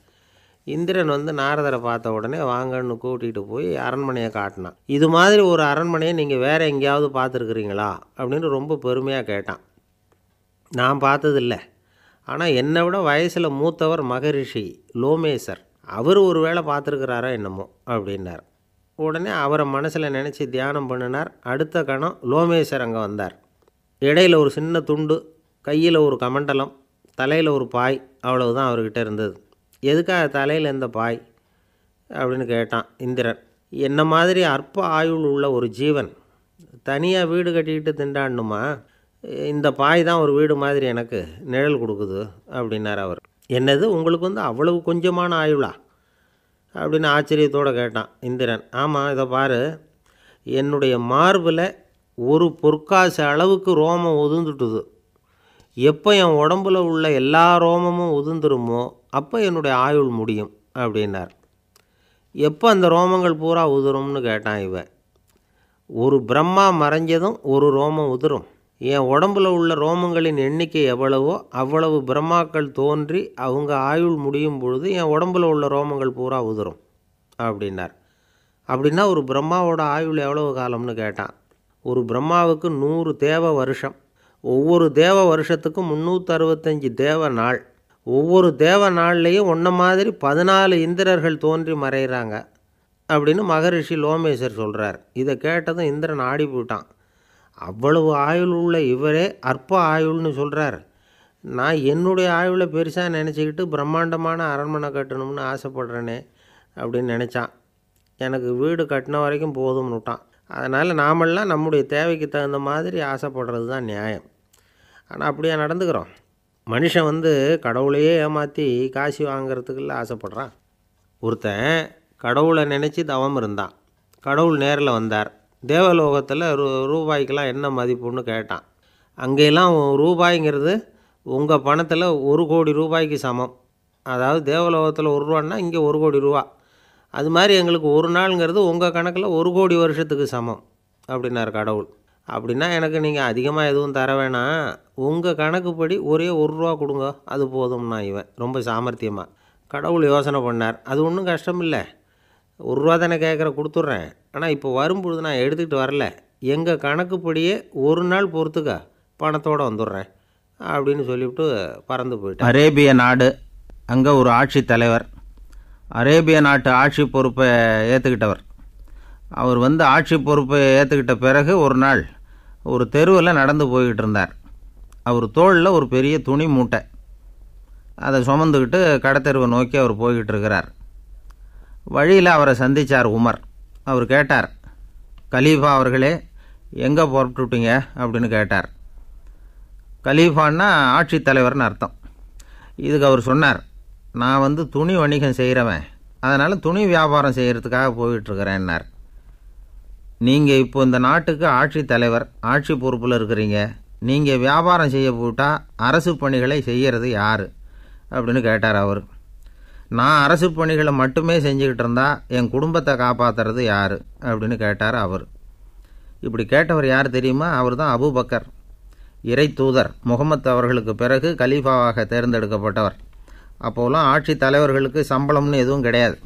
இந்திரன் வந்து நாரதரை பார்த்த உடனே வாங்கன்னு கூட்டிகிட்டு போய் அரண்மனையை காட்டினான். இது மாதிரி ஒரு அரண்மனையை நீங்கள் வேறு எங்கேயாவது பார்த்துருக்குறீங்களா அப்படின்னு ரொம்ப பெருமையாக கேட்டான். நான் பார்த்ததில்லை, ஆனால் என்னை விட வயசில் மூத்தவர் மகரிஷி லோமேசர், அவர் ஒரு வேளை பார்த்துருக்கிறாரோ என்னமோ அப்படின்னார். உடனே அவரை மனசில் நினச்சி தியானம் பண்ணினார். அடுத்த கணம் லோமேசர் அங்கே வந்தார். இடையில் ஒரு சின்ன துண்டு, கையில் ஒரு கமண்டலம், தலையில் ஒரு பாய், அவ்வளவுதான் அவர்கிட்ட இருந்தது. எதுக்காக தலையில் எந்த பாய் அப்படின்னு கேட்டான் இந்திரன். என்ன மாதிரி அற்ப ஆயுள் உள்ள ஒரு ஜீவன் தனியாக வீடு கட்டிக்கிட்டு திண்டாடணுமா? இந்த பாய் தான் ஒரு வீடு மாதிரி எனக்கு நிழல் கொடுக்குது அப்படின்னார் அவர். என்னது, உங்களுக்கு வந்து அவ்வளவு கொஞ்சமான ஆயுளா அப்படின்னு ஆச்சரியத்தோடு கேட்டான் இந்திரன். ஆமாம், இதை பாரு, என்னுடைய மார்பில் ஒரு பொற்காசு அளவுக்கு ரோமம் உதிர்ந்துட்டுது. எப்போ என் உடம்பில் உள்ள எல்லா ரோமமும் உதிர்ந்துருமோ அப்போ என்னுடைய ஆயுள் முடியும் அப்படின்னார். எப்போ அந்த ரோமங்கள் பூரா உதிரும்னு கேட்டான் இவன். ஒரு பிரம்மா மறைஞ்சதும் ஒரு ரோமம் உதிரும். என் உடம்பில் உள்ள ரோமங்களின் எண்ணிக்கை எவ்வளவோ அவ்வளவு பிரம்மாக்கள் தோன்றி அவங்க ஆயுள் முடியும் பொழுது என் உடம்பில் உள்ள ரோமங்கள் பூரா உதிரும் அப்படின்னார். அப்படின்னா ஒரு பிரம்மாவோட ஆயுள் எவ்வளவு காலம்னு கேட்டான். ஒரு பிரம்மாவுக்கு 100 தேவ வருஷம். ஒவ்வொரு தேவ வருஷத்துக்கும் 365 தேவ நாள். ஒவ்வொரு தேவ நாள்லேயும் ஒன்றை மாதிரி 14 இந்திரர்கள் தோன்றி மறைகிறாங்க அப்படின்னு மகரிஷி லோமேசர் சொல்கிறார். இதை கேட்டதும் இந்திரன் ஆடி போயிட்டான். அவ்வளவு ஆயுள் உள்ள இவரே அற்ப ஆயுள்னு சொல்கிறார். நான் என்னுடைய ஆயுளை பெருசாக நினச்சிக்கிட்டு பிரம்மாண்டமான அரண்மனை கட்டணும்னு ஆசைப்படுறேனே அப்படின்னு நினச்சான். எனக்கு வீடு கட்டின வரைக்கும் போதும்னு விட்டான். அதனால் நாமெல்லாம் நம்முடைய தேவைக்கு தகுந்த மாதிரி ஆசைப்படுறது தான் நியாயம். ஆனால் அப்படியே நடந்துக்கிறோம். மனுஷன் கடவுளையே ஏமாற்றி காசு வாங்கிறதுக்குள்ள ஆசைப்படுறான். ஒருத்தன் கடவுளை நினச்சி தவம் இருந்தான். கடவுள் நேரில் வந்தார். தேவலோகத்தில் ரூபாய்க்கெல்லாம் என்ன மதிப்புன்னு கேட்டான். அங்கெல்லாம் ரூபாய்ங்கிறது உங்கள் பணத்தில் 1 கோடி ரூபாய்க்கு சமம். அதாவது தேவலோகத்தில் 1 ரூபான்னா இங்கே 1 கோடி ரூபா. அது மாதிரி எங்களுக்கு ஒரு நாளுங்கிறது உங்கள் கணக்கில் 1 கோடி வருஷத்துக்கு சமம் அப்படின்னார் கடவுள். அப்படின்னா எனக்கு நீங்கள் அதிகமாக எதுவும் தர வேணாம், உங்கள் கணக்குப்படி ஒரே 1 ரூபா கொடுங்க, அது போதும்னா இவன் ரொம்ப சாமர்த்தியமாக. கடவுள் யோசனை பண்ணார். அது ஒன்றும் கஷ்டம் இல்லை, 1 ரூபா தானே கேட்குற, கொடுத்துட்றேன். ஆனால் இப்போ வரும்பொழுது நான் எடுத்துக்கிட்டு வரல, எங்கள் கணக்குப்படியே 1 நாள் பொறுத்துக்க பணத்தோடு வந்துடுறேன் அப்படின்னு சொல்லிவிட்டு பறந்து போயிட்டேன். அரேபிய நாடு, அங்கே ஒரு ஆட்சி தலைவர், அரேபிய நாட்டு ஆட்சி பொறுப்பை ஏற்றுக்கிட்டவர். அவர் ஆட்சி பொறுப்பை ஏற்றுக்கிட்ட பிறகு ஒரு நாள் ஒரு தெருவில் நடந்து போய்கிட்டு இருந்தார். அவர் தோளில் ஒரு பெரிய துணி மூட்டை, அதை சுமந்துக்கிட்டு கடத்தெருவை நோக்கி அவர் போய்கிட்டு இருக்கிறார். வழியில் அவரை சந்தித்தார் உமர். அவர் கேட்டார், கலீஃபா அவர்களே, எங்கே புறப்பட்டுட்டீங்க அப்படின்னு கேட்டார். கலீஃபான்னா ஆட்சி தலைவர்னு அர்த்தம். இதுக்கு அவர் சொன்னார், நான் துணி வணிகம் செய்கிறவன், அதனால் துணி வியாபாரம் செய்கிறதுக்காக போயிட்டுருக்கிறேன்னார். நீங்கள் இப்போ இந்த நாட்டுக்கு ஆட்சி தலைவர், ஆட்சி பொறுப்பில் இருக்கிறீங்க, நீங்கள் வியாபாரம் செய்ய போட்டால் அரசு பணிகளை செய்கிறது யார் அப்படின்னு கேட்டார் அவர். நான் அரசு பணிகளை மட்டுமே செஞ்சுக்கிட்டு இருந்தால் என் குடும்பத்தை காப்பாற்றுறது யார் அப்படின்னு கேட்டார் அவர். இப்படி கேட்டவர் யார் தெரியுமா? அவர் தான் அபூபக்கர், இறை தூதர் முகமது அவர்களுக்கு பிறகு கலீஃபாவாக தேர்ந்தெடுக்கப்பட்டவர். அப்போலாம் ஆட்சி தலைவர்களுக்கு சம்பளம்னு எதுவும் கிடையாது.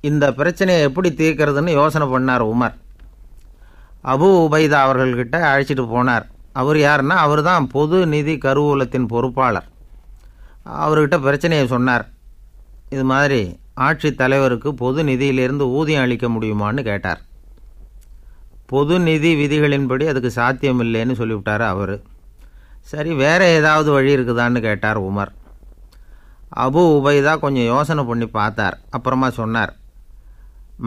இந்த பிரச்சனையை எப்படி தீர்க்கிறதுன்னு யோசனை பண்ணார் உமர். அபு உபைதா அவர்கள்கிட்ட அழைச்சிட்டு போனார். அவர் யாருன்னா, அவர் தான் பொது நிதி கருவூலத்தின் பொறுப்பாளர். அவர்கிட்ட பிரச்சனையை சொன்னார். இது மாதிரி ஆட்சி தலைவருக்கு பொது நிதியிலிருந்து ஊதியம் அளிக்க முடியுமான்னு கேட்டார். பொது நிதி விதிகளின்படி அதுக்கு சாத்தியம் இல்லைன்னு சொல்லிவிட்டார் அவர். சரி, வேறு ஏதாவது வழி இருக்குதான்னு கேட்டார் உமர். அபு உபைதா கொஞ்சம் யோசனை பண்ணி பார்த்தார். அப்புறமா சொன்னார்,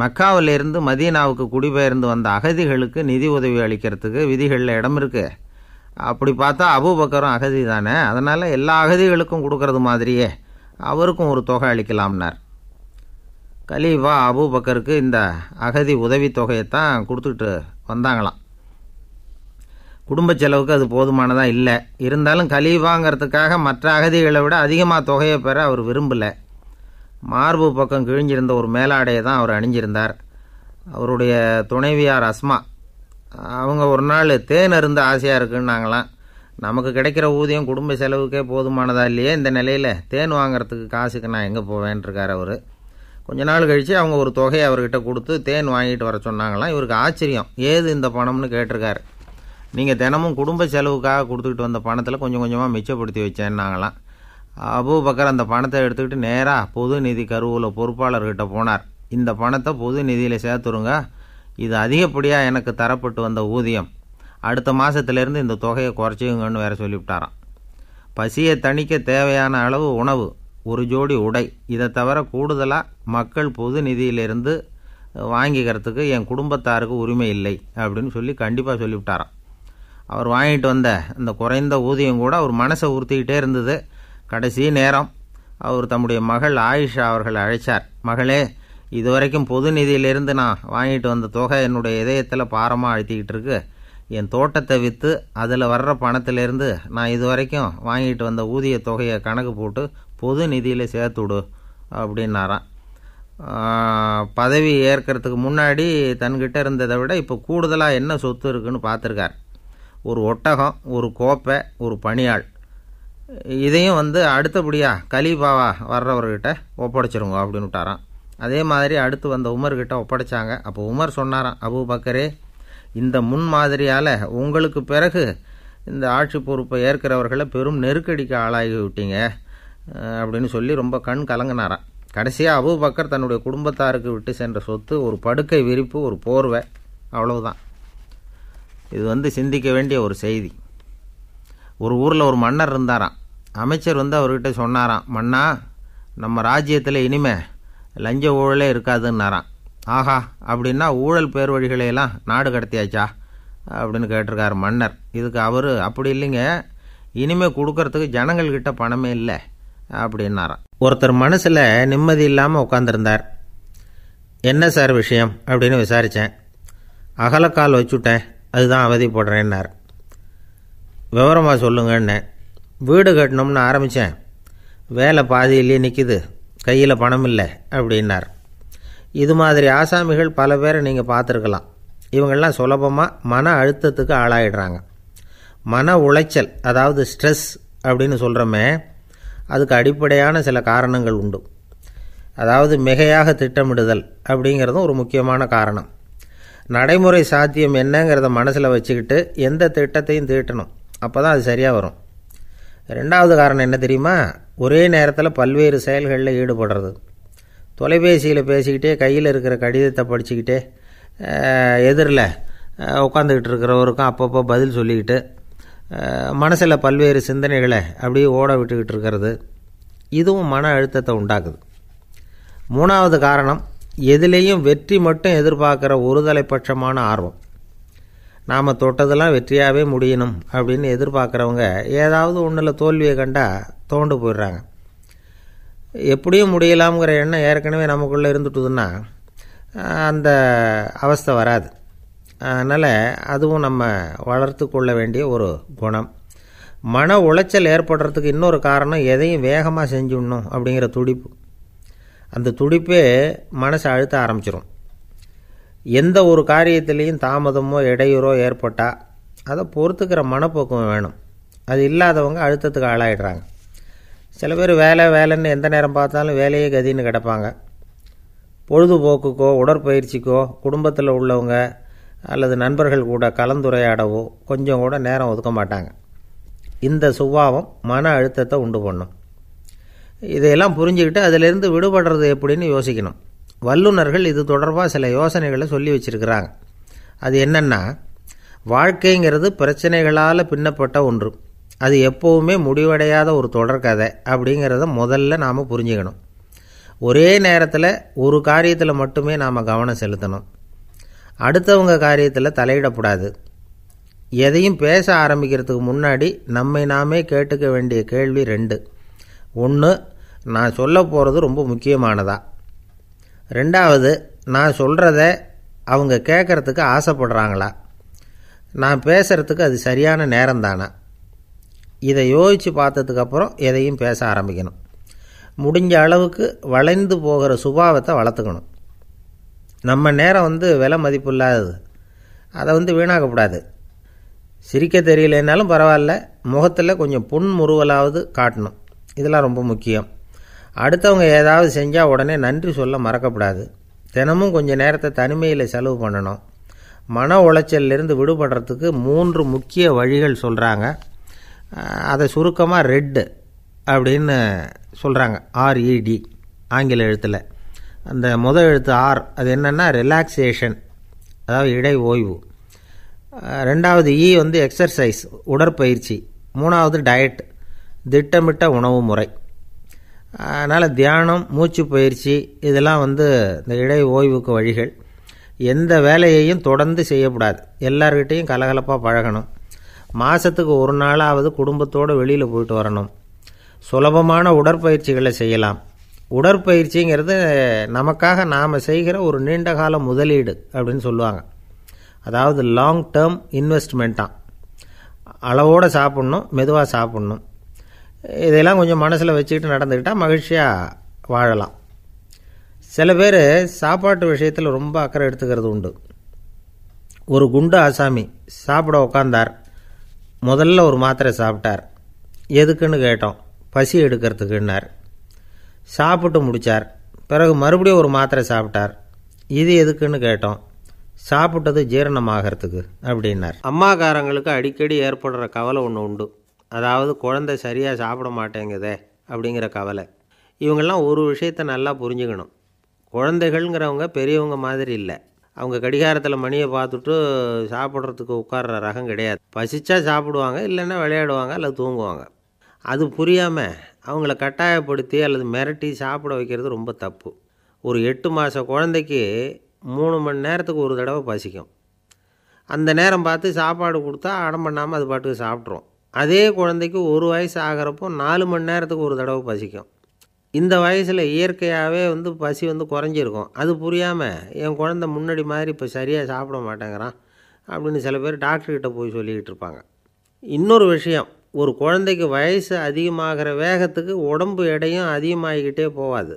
மக்காவிலிருந்து மதீனாவுக்கு குடிபெயர்ந்து வந்த அகதிகளுக்கு நிதி உதவி அளிக்கிறதுக்கு விதிகளில் இடம் இருக்குது. அப்படி பார்த்தா அபூபக்கரும் அகதி தானே, அதனால் எல்லா அகதிகளுக்கும் கொடுக்கறது மாதிரியே அவருக்கும் ஒரு தொகை அளிக்கலாம்னார். கலீஃபா அபூபக்கருக்கு இந்த அகதி உதவித்தொகையைத்தான் கொடுத்துட்டு வந்தாங்களாம். குடும்ப செலவுக்கு அது போதுமானதாக இல்லை. இருந்தாலும் கலீஃபாங்கிறதுக்காக மற்ற அகதிகளை விட அதிகமாக தொகையை பெற அவர் விரும்பலை. மார்பு பக்கம் கிழிஞ்சிருந்த ஒரு மேலாடையை தான் அவர் அணிஞ்சிருந்தார். அவருடைய துணைவியார் அஸ்மா, அவங்க ஒரு நாள் தேன் அருந்து ஆசையாக இருக்குன்னாங்களாம். நமக்கு கிடைக்கிற ஊதியம் குடும்ப செலவுக்கே போதுமானதா இல்லையே, இந்த நிலையில் தேன் வாங்கிறதுக்கு காசுக்கு நான் எங்கே போவேன்ருக்கார் அவர். கொஞ்ச நாள் கழித்து அவங்க ஒரு தொகையை அவர்கிட்ட கொடுத்து தேன் வாங்கிட்டு வர சொன்னாங்களாம். இவருக்கு ஆச்சரியம், ஏது இந்த பணம்னு கேட்டிருக்காரு. நீங்கள் தினமும் குடும்ப செலவுக்காக கொடுத்துக்கிட்டு வந்த பணத்தில் கொஞ்சம் கொஞ்சமாக மிச்சப்படுத்தி வச்சேன்னாங்களாம். அபூபக்கர் அந்த பணத்தை எடுத்துக்கிட்டு நேராக பொது நிதி கருவூல பொறுப்பாளர்கிட்ட போனார். இந்த பணத்தை பொது நிதியில் சேர்த்துருங்க, இது அதிகப்படியாக எனக்கு தரப்பட்டு வந்த ஊதியம், அடுத்த மாதத்துலேருந்து இந்த தொகையை குறைச்சிங்கன்னு வேறு சொல்லிவிட்டாராம். பசியை தணிக்க தேவையான அளவு உணவு, 1 ஜோடி உடை, இதை தவிர கூடுதலாக மக்கள் பொது நிதியிலிருந்து வாங்கிக்கிறதுக்கு என் குடும்பத்தாருக்கு உரிமை இல்லை அப்படின்னு சொல்லி கண்டிப்பாக சொல்லிவிட்டாராம். அவர் வாங்கிட்டு வந்த அந்த குறைந்த ஊதியம் கூட அவர் மனசை உறுத்திக்கிட்டே இருந்தது. கடைசி நேரம் அவர் தம்முடைய மகள் ஆயிஷா அவர்களை அழைச்சார். மகளே, இதுவரைக்கும் பொது நிதியிலிருந்து நான் வாங்கிட்டு வந்த தொகை என்னுடைய இதயத்தில் பாரமாக அழுத்திக்கிட்டு இருக்கு. என் தோட்டத்தை விற்று அதில் வர்ற பணத்திலேருந்து நான் இதுவரைக்கும் வாங்கிட்டு வந்த ஊதிய தொகையை கணக்கு போட்டு பொது நிதியில் சேர்த்துவிடு அப்படின்னாராம். பதவி ஏற்கிறதுக்கு முன்னாடி தன்கிட்ட இருந்ததை விட இப்போ கூடுதலாக என்ன சொத்து இருக்குன்னு பார்த்துருக்கார். ஒரு ஒட்டகம், ஒரு கோப்பை, ஒரு பணியாள், இதையும் அடுத்தபடியாக கலீஃபாவா வர்றவர்கிட்ட ஒப்படைச்சிருங்க அப்படின்னு விட்டாராம். அதே மாதிரி அடுத்து வந்த உமர்கிட்ட ஒப்படைச்சாங்க. அப்போ உமர் சொன்னாராம், அபூபக்கரே, இந்த முன்மாதிரியால் உங்களுக்கு பிறகு இந்த ஆட்சி பொறுப்பை ஏற்கிறவர்களை பெரும் நெருக்கடிக்கு ஆளாகி விட்டீங்க அப்படின்னு சொல்லி ரொம்ப கண் கலங்கினாராம். கடைசியாக அபூபக்கர் தன்னுடைய குடும்பத்தாருக்கு விட்டு சென்ற சொத்து ஒரு படுக்கை விரிப்பு, ஒரு போர்வை, அவ்வளவுதான். இது சிந்திக்க வேண்டிய ஒரு செய்தி. ஒரு ஊரில் ஒரு மன்னர் இருந்தாராம். அமைச்சர் அவர்கிட்ட சொன்னாராம், மன்னா, நம்ம ராஜ்யத்தில் இனிமே லஞ்ச ஊழலே இருக்காதுன்னாராம். ஆஹா, அப்படின்னா ஊழல் பேர் வழிகளையெல்லாம் நாடு கடத்தியாச்சா அப்படின்னு கேட்டிருக்காரு மன்னர். இதுக்கு அவர், அப்படி இல்லைங்க, இனிமேல் கொடுக்கறதுக்கு ஜனங்கள்கிட்ட பணமே இல்லை அப்படின்னாராம். ஒருத்தர் மனசில் நிம்மதி இல்லாமல் உட்காந்துருந்தார். என்ன சார் விஷயம் அப்படின்னு விசாரித்தேன். அகலக்கால் வச்சுட்டேன், அதுதான் அவதிப்படுறேன்னார். விவரமாக சொல்லுங்கன்னேன். வீடு கட்டணும்னு ஆரம்பித்தேன், வேலை பாதியிலேயே நிற்கிது, கையில் பணம் இல்லை அப்படின்னார். இது மாதிரி ஆசாமிகள் பல பேரை நீங்கள் பார்த்துருக்கலாம். இவங்கெல்லாம் சுலபமாக மன அழுத்தத்துக்கு ஆளாயிடுறாங்க. மன உளைச்சல், அதாவது ஸ்ட்ரெஸ் அப்படின்னு சொல்கிறோமே, அதுக்கு அடிப்படையான சில காரணங்கள் உண்டு. அதாவது மிகையாக திட்டமிடுதல் அப்படிங்கிறதும் ஒரு முக்கியமான காரணம். நடைமுறை சாத்தியம் என்னங்கிறத மனசில் வச்சுக்கிட்டு எந்த திட்டத்தையும் தீட்டணும், அப்போ தான் அது சரியாக வரும். ரெண்டாவது காரணம் என்ன தெரியுமா? ஒரே நேரத்தில் பல்வேறு செயல்களில் ஈடுபடுறது. தொலைபேசியில் பேசிக்கிட்டே கையில் இருக்கிற கடிதத்தை படிச்சுக்கிட்டே எதிரில் உட்காந்துக்கிட்டு இருக்கிறவருக்கும் அப்பப்போ பதில் சொல்லிக்கிட்டு மனசில் பல்வேறு சிந்தனைகளை அப்படியே ஓட விட்டுக்கிட்டு இருக்கிறது, இதுவும் மன அழுத்தத்தை உண்டாக்குது. மூணாவது காரணம், எதிலேயும் வெற்றி மட்டும் எதிர்பார்க்குற ஒருதலைப்பட்சமான ஆர்வம். நாம் தொட்டதெல்லாம் வெற்றியாகவே முடியணும் அப்படின்னு எதிர்பார்க்குறவங்க ஏதாவது ஒன்றில் தோல்வியை கண்டால் தோண்டு போயிடுறாங்க. எப்படியும் முடியலாம்ங்கிற எண்ணம் ஏற்கனவே நமக்குள்ளே இருந்துட்டுதுன்னா அந்த அவஸ்தை வராது. அதனால் அதுவும் நம்ம வளர்த்து கொள்ள வேண்டிய ஒரு குணம். மன உளைச்சல் ஏற்படுறதுக்கு இன்னொரு காரணம், எதையும் வேகமாக செஞ்சுடணும் அப்படிங்கிற துடிப்பு. அந்த துடிப்பே மனசை அழுத்த ஆரம்பிச்சிடும். எந்த ஒரு காரியத்திலையும் தாமதமோ இடையூறோ ஏற்பட்டால் அதை பொறுத்துக்கிற மனப்போக்கம் வேணும். அது இல்லாதவங்க அழுத்தத்துக்கு ஆளாயிடுறாங்க. சில பேர் வேலைன்னு எந்த நேரம் பார்த்தாலும் வேலையே கதின்னு கிடப்பாங்க. பொழுதுபோக்குக்கோ உடற்பயிற்சிக்கோ குடும்பத்தில் உள்ளவங்க அல்லது நண்பர்கள் கூட கலந்துரையாடவோ கொஞ்சம் கூட நேரம் ஒதுக்க மாட்டாங்க. இந்த சுபாவம் மன அழுத்தத்தை உண்டு பண்ணும். இதையெல்லாம் புரிஞ்சுக்கிட்டு அதிலிருந்து விடுபடுறது எப்படின்னு யோசிக்கணும். வல்லுநர்கள் இது தொடர்பாக சில யோசனைகளை சொல்லி வச்சுருக்கிறாங்க. அது என்னென்னா, வாழ்க்கைங்கிறது பிரச்சனைகளால் பின்னப்பட்ட ஒன்று. அது எப்போவுமே முடிவடையாத ஒரு தொடர்கதை அப்படிங்கிறத முதல்ல நாம் புரிஞ்சுக்கணும். ஒரே நேரத்தில் ஒரு காரியத்தில் மட்டுமே நாம் கவனம் செலுத்தணும். அடுத்தவங்க காரியத்தில் தலையிடக்கூடாது. எதையும் பேச ஆரம்பிக்கிறதுக்கு முன்னாடி நம்மை நாமே கேட்டுக்க வேண்டிய கேள்வி 2. 1, நான் சொல்ல போகிறது ரொம்ப முக்கியமானதா? 2வது, நான் சொல்கிறத அவங்க கேட்குறதுக்கு ஆசைப்படுறாங்களா? நான் பேசுகிறதுக்கு அது சரியான நேரம் தானா? இதை யோசித்து பார்த்ததுக்கப்புறம் எதையும் பேச ஆரம்பிக்கணும். முடிஞ்ச அளவுக்கு வளைந்து போகிற சுபாவத்தை வளர்த்துக்கணும். நம்ம நேரம் விலை மதிப்பு இல்லாதது, அதை வீணாக்கக்கூடாது. சிரிக்க தெரியலனாலும் பரவாயில்ல, முகத்தில் கொஞ்சம் புன்முறுவலாவது காட்டணும். இதெல்லாம் ரொம்ப முக்கியம். அடுத்தவங்க ஏதாவது செஞ்சால் உடனே நன்றி சொல்ல மறக்கக்கூடாது. தினமும் கொஞ்சம் நேரத்தை தனிமையில் செலவு பண்ணணும். மன உளைச்சலிருந்து விடுபடுறதுக்கு 3 முக்கிய வழிகள் சொல்கிறாங்க. அதை சுருக்கமாக ரெட் அப்படின்னு சொல்கிறாங்க. RED ஆங்கில எழுத்தில். அந்த முதல் எழுத்து ஆர், அது என்னென்னா ரிலாக்ஸேஷன், அதாவது இடை ஓய்வு. 2வது இ எக்ஸர்சைஸ், உடற்பயிற்சி. 3வது டயட், திட்டமிட்ட உணவு முறை. அதனால் தியானம், மூச்சு பயிற்சி இதெல்லாம் இந்த இடை ஓய்வுக்கு வழிகள். எந்த வேலையையும் தொடர்ந்து செய்யக்கூடாது. எல்லார்கிட்டையும் கலகலப்பாக பழகணும். மாதத்துக்கு ஒரு நாளாவது குடும்பத்தோடு வெளியில் போயிட்டு வரணும். சுலபமான உடற்பயிற்சிகளை செய்யலாம். உடற்பயிற்சிங்கிறது நமக்காக நாம் செய்கிற ஒரு நீண்டகால முதலீடு அப்படின்னு சொல்லுவாங்க. அதாவது லாங் டேர்ம் இன்வெஸ்ட்மெண்ட்டாக. அளவோடு சாப்பிட்ணும், மெதுவாக சாப்பிட்ணும். இதெல்லாம் கொஞ்சம் மனசில் வச்சுக்கிட்டு நடந்துக்கிட்டால் மகிழ்ச்சியாக வாழலாம். சில பேர் சாப்பாட்டு விஷயத்தில் ரொம்ப அக்கறை எடுத்துக்கிறது உண்டு. ஒரு குண்டு ஆசாமி சாப்பிட உக்காந்தார். முதல்ல ஒரு மாத்திரை சாப்பிட்டார். எதுக்குன்னு கேட்டோம். பசி எடுக்கிறதுக்குன்னார். சாப்பிட்டு முடித்தார். பிறகு மறுபடியும் ஒரு மாத்திரை சாப்பிட்டார். இது எதுக்குன்னு கேட்டோம். சாப்பிட்டது ஜீரணமாகறதுக்கு அப்படின்னார். அம்மாக்காரங்களுக்கு அடிக்கடி ஏற்படுற கவலை ஒன்று உண்டு. அதாவது குழந்தை சரியாக சாப்பிட மாட்டேங்குதே அப்படிங்கிற கவலை. இவங்கெல்லாம் ஒரு விஷயத்தை நல்லா புரிஞ்சுக்கணும். குழந்தைகள்ங்கிறவங்க பெரியவங்க மாதிரி இல்லை. அவங்க கடிகாரத்தில் மணியை பார்த்துட்டு சாப்பிட்றதுக்கு உட்கார்ற ரகம் கிடையாது. பசிச்சா சாப்பிடுவாங்க, இல்லைன்னா விளையாடுவாங்க அல்லது தூங்குவாங்க. அது புரியாமல் அவங்கள கட்டாயப்படுத்தி அல்லது மிரட்டி சாப்பிட வைக்கிறது ரொம்ப தப்பு. ஒரு 8 மாத குழந்தைக்கு 3 மணி நேரத்துக்கு ஒரு தடவை பசிக்கும். அந்த நேரம் பார்த்து சாப்பாடு கொடுத்தா அடம் பண்ணாமல் அது பாட்டுக்கு சாப்பிட்ரும். அதே குழந்தைக்கு 1 வயசு ஆகிறப்போ 4 மணி நேரத்துக்கு ஒரு தடவை பசிக்கும். இந்த வயசில் இயற்கையாகவே பசி குறைஞ்சிருக்கும். அது புரியாமல் என் குழந்தை முன்னாடி மாதிரி இப்போ சரியாக சாப்பிட மாட்டேங்கிறான் அப்படின்னு சில பேர் டாக்டர்கிட்ட போய் சொல்லிக்கிட்டு இருப்பாங்க. இன்னொரு விஷயம், ஒரு குழந்தைக்கு வயசு அதிகமாகிற வேகத்துக்கு உடம்பு எடையும் அதிகமாகிக்கிட்டே போகாது.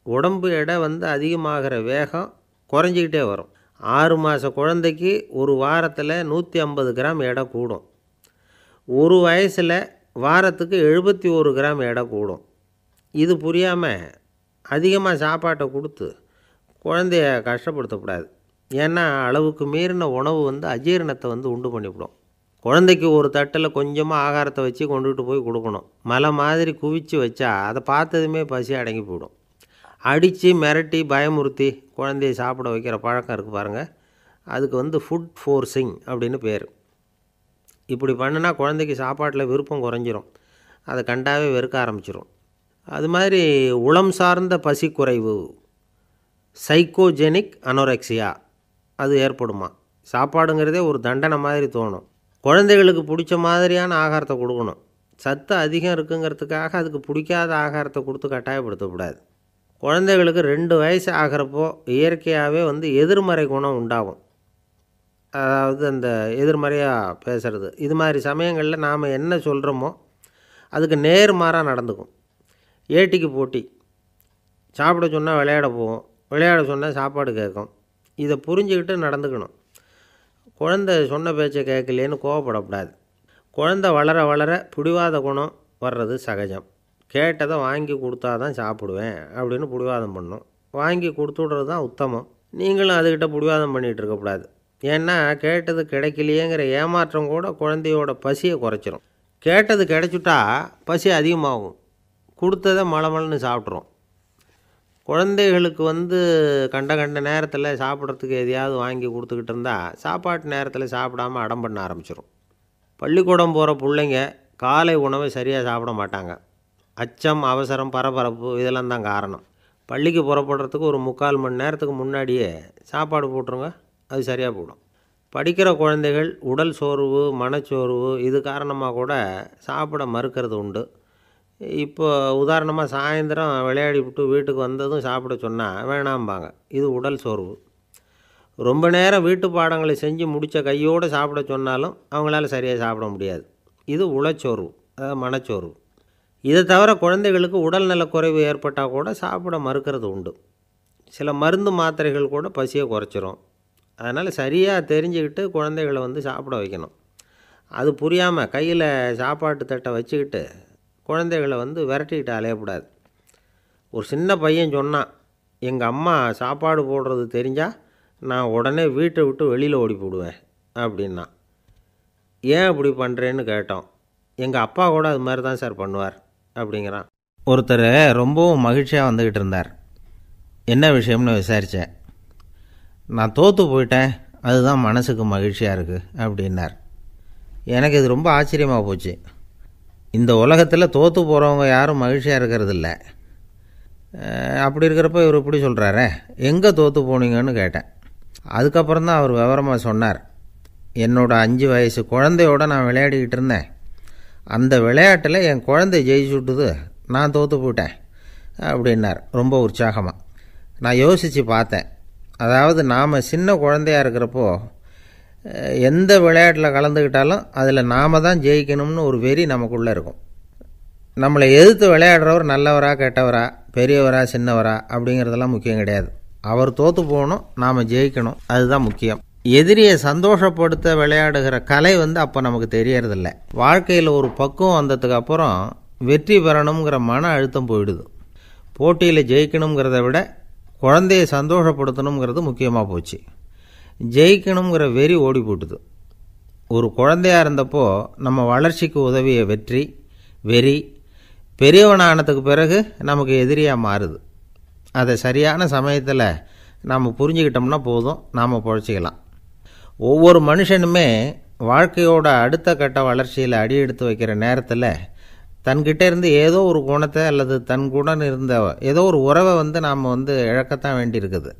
உடம்பு எடை அதிகமாகிற வேகம் குறைஞ்சிக்கிட்டே வரும். 6 மாத குழந்தைக்கு ஒரு வாரத்தில் 150 கிராம் எடை கூடும். ஒரு வயசில் வாரத்துக்கு 71 கிராம் எடை கூடும். இது புரியாமல் அதிகமாக சாப்பாட்டை கொடுத்து குழந்தைய கஷ்டப்படுத்தக்கூடாது. ஏன்னா அளவுக்கு மீறின உணவு அஜீரணத்தை உண்டு பண்ணிவிடும். குழந்தைக்கு ஒரு தட்டில் கொஞ்சமாக ஆகாரத்தை வச்சு கொண்டுகிட்டு போய் கொடுக்கணும். மலை மாதிரி குவிச்சு வச்சா அதை பார்த்ததுமே பசி அடங்கி போயிடும். அடித்து மிரட்டி பயமுறுத்தி குழந்தைய சாப்பிட வைக்கிற பழக்கம் இருக்குது பாருங்கள், அதுக்கு ஃபுட் ஃபோர்ஸிங் அப்படின்னு பேர். இப்படி பண்ணுனா குழந்தைக்கு சாப்பாட்டில் விருப்பம் குறைஞ்சிரும், அதை கண்டாவே வெறுக்க ஆரம்பிச்சிடும். அது மாதிரி உளம் சார்ந்த பசி குறைவு, சைக்கோஜெனிக் அனோரெக்சியா, அது ஏற்படுமா. சாப்பாடுங்கிறதே ஒரு தண்டனை மாதிரி தோணும். குழந்தைகளுக்கு பிடிச்ச மாதிரியான ஆகாரத்தை கொடுக்கணும். சத்து அதிகம் இருக்குங்கிறதுக்காக அதுக்கு பிடிக்காத ஆகாரத்தை கொடுத்து கட்டாயப்படுத்தக்கூடாது. குழந்தைகளுக்கு 2 வயசு ஆகிறப்போ இயற்கையாகவே எதிர்மறை குணம் உண்டாகும். அதாவது அந்த எதிர்மறையாக பேசுகிறது. இது மாதிரி சமயங்களில் நாம் என்ன சொல்கிறோமோ அதுக்கு நேர்மாறாக நடந்துக்கும். ஏட்டிக்கு போட்டி. சாப்பிட சொன்னால் விளையாட போகும், விளையாட சொன்னால் சாப்பாடு கேட்கும். இதை புரிஞ்சுக்கிட்டு நடந்துக்கணும். குழந்தை சொன்ன பேச்சை கேட்கலேன்னு கோவப்படக்கூடாது. குழந்தை வளர வளர பிடிவாத குணம் வர்றது சகஜம். கேட்டதை வாங்கி கொடுத்தா தான் சாப்பிடுவேன் அப்படின்னு பிடிவாதம் பண்ணும். வாங்கி கொடுத்துடுறது தான் உத்தமம். நீங்களும் அதுக்கிட்ட பிடிவாதம் பண்ணிகிட்டு இருக்கக்கூடாது. ஏன்னா கேட்டது கிடைக்கலையேங்கிற ஏமாற்றம் கூட குழந்தையோட பசியை குறைச்சிரும். கேட்டது கிடைச்சிட்டா பசி அதிகமாகும். கொடுத்ததை மலமலன்னு சாப்பிட்றோம். குழந்தைகளுக்கு கண்ட நேரத்தில் சாப்பிட்றதுக்கு எதையாவது வாங்கி கொடுத்துக்கிட்டு இருந்தால் சாப்பாட்டு நேரத்தில் சாப்பிடாமல் அடம் பண்ண ஆரம்பிச்சிடும். பள்ளிக்கூடம் போகிற பிள்ளைங்க காலை உணவை சரியாக சாப்பிட மாட்டாங்க. அச்சம், அவசரம், பரபரப்பு இதெல்லாம் தான் காரணம். பள்ளிக்கு புறப்படுறதுக்கு ஒரு 3/4 மணி நேரத்துக்கு முன்னாடியே சாப்பாடு போட்டுருங்க, அது சரியாக போடும். படிக்கிற குழந்தைகள் உடல் சோர்வு, மனச்சோர்வு இது காரணமாக கூட சாப்பிட மறுக்கிறது உண்டு. இப்போ உதாரணமாக சாயந்தரம் விளையாடி விட்டு வீட்டுக்கு வந்ததும் சாப்பிட சொன்னால் வேணாம்பாங்க. இது உடல் சோர்வு. ரொம்ப நேரம் வீட்டு பாடங்களை செஞ்சு முடித்த கையோடு சாப்பிட சொன்னாலும் அவங்களால சரியாக சாப்பிட முடியாது. இது உளச்சோர்வு, அதாவது மனச்சோர்வு. இதை தவிர குழந்தைகளுக்கு உடல்நலக்குறைவு ஏற்பட்டால் கூட சாப்பிட மறுக்கிறது உண்டு. சில மருந்து மாத்திரைகள் கூட பசியை குறைச்சிரும். அதனால் சரியாக தெரிஞ்சுக்கிட்டு குழந்தைகளை சாப்பிட வைக்கணும். அது புரியாமல் கையில் சாப்பாட்டு தட்டை வச்சுக்கிட்டு குழந்தைகளை விரட்டிக்கிட்டு அலையக்கூடாது. ஒரு சின்ன பையன் சொன்னான், எங்கள் அம்மா சாப்பாடு போடுறது தெரிஞ்சால் நான் உடனே வீட்டை விட்டு வெளியில் ஓடி போடுவேன் அப்படின்னா. ஏன் அப்படி பண்ணுறேன்னு கேட்டோம். எங்கள் அப்பா கூட அது மாதிரி தான் சார் பண்ணுவார் அப்படிங்கிறான். ஒருத்தர் ரொம்பவும் மகிழ்ச்சியாக வந்துக்கிட்டு இருந்தார். என்ன விஷயம்னு விசாரித்தேன். நான் தோற்று போயிட்டேன், அதுதான் மனசுக்கு மகிழ்ச்சியாக இருக்குது அப்படின்னார். எனக்கு இது ரொம்ப ஆச்சரியமாக போச்சு. இந்த உலகத்தில் தோற்று போகிறவங்க யாரும் மகிழ்ச்சியாக இருக்கிறதில்ல. அப்படி இருக்கிறப்ப இவர் இப்படி சொல்கிறாரே, எங்கே தோற்று போனீங்கன்னு கேட்டேன். அதுக்கப்புறம் தான் அவர் விவரமாக சொன்னார். என்னோட 5 வயசு குழந்தையோடு நான் விளையாடிக்கிட்டு இருந்தேன். அந்த விளையாட்டில் என் குழந்தை ஜெயிச்சு விட்டுது, நான் தோற்று போயிட்டேன் அப்படின்னார் ரொம்ப உற்சாகமாக. நான் யோசித்து பார்த்தேன். அதாவது நாம் சின்ன குழந்தையாக இருக்கிறப்போ எந்த விளையாட்டில் கலந்துக்கிட்டாலும் அதில் நாம் தான் ஜெயிக்கணும்னு ஒரு வெறி நமக்குள்ளே இருக்கும். நம்மளை எதிர்த்து விளையாடுறவர் நல்லவரா கெட்டவரா, பெரியவரா சின்னவரா அப்படிங்கிறதெல்லாம் முக்கியம் கிடையாது. அவர் தோற்று போகணும், நாம் ஜெயிக்கணும், அதுதான் முக்கியம். எதிரியை சந்தோஷப்படுத்த விளையாடுகிற கலை அப்போ நமக்கு தெரியறதில்ல. வாழ்க்கையில் ஒரு பக்குவம் வந்ததுக்கு அப்புறம் வெற்றி பெறணுங்கிற மன அழுத்தம் போயிடுது. போட்டியில் ஜெயிக்கணுங்கிறத விட குழந்தையை சந்தோஷப்படுத்தணுங்கிறது முக்கியமாக போச்சு. ஜெயிக்கணுங்கிற வெறி ஓடி போட்டுது. ஒரு குழந்தையாக இருந்தப்போ நம்ம வளர்ச்சிக்கு உதவிய வெறி பெரியவனானதுக்கு பிறகு நமக்கு எதிரியாக மாறுது. அதை சரியான சமயத்தில் நாம் புரிஞ்சுக்கிட்டோம்னா போதும், நாம் பொழைச்சிக்கலாம். ஒவ்வொரு மனுஷனுமே வாழ்க்கையோட அடுத்த கட்ட வளர்ச்சியில் அடி எடுத்து வைக்கிற நேரத்தில் தன்கிட்ட இருந்து ஏதோ ஒரு குணத்தை அல்லது தன் குணம் இருந்த ஏதோ ஒரு உறவை நாம் இழக்கத்தான் வேண்டியிருக்குது.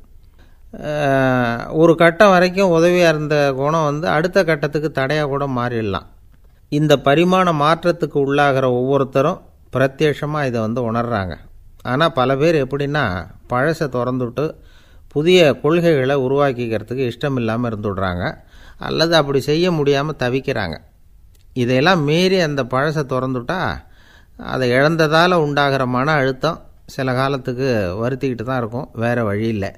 ஒரு கட்டம் வரைக்கும் உதவியாக இருந்த குணம் வந்து அடுத்த கட்டத்துக்கு தடையாக கூட மாறிடலாம். இந்த பரிமாண மாற்றத்துக்கு உள்ளாகிற ஒவ்வொருத்தரும் பிரத்யட்சமாக இதை வந்து உணர்கிறாங்க. ஆனால் பல பேர் எப்படின்னா பழசை திறந்துவிட்டு புதிய கொள்கைகளை உருவாக்கிக்கிறதுக்கு இஷ்டம் இல்லாமல் இருந்துடுறாங்க, அல்லது அப்படி செய்ய முடியாமல் தவிக்கிறாங்க. இதையெல்லாம் மீறி அந்த பழசை திறந்துட்டா அதை இழந்ததால் உண்டாகிற மன அழுத்தம் சில காலத்துக்கு வருத்திக்கிட்டு தான் இருக்கும், வேறு வழி இல்லை.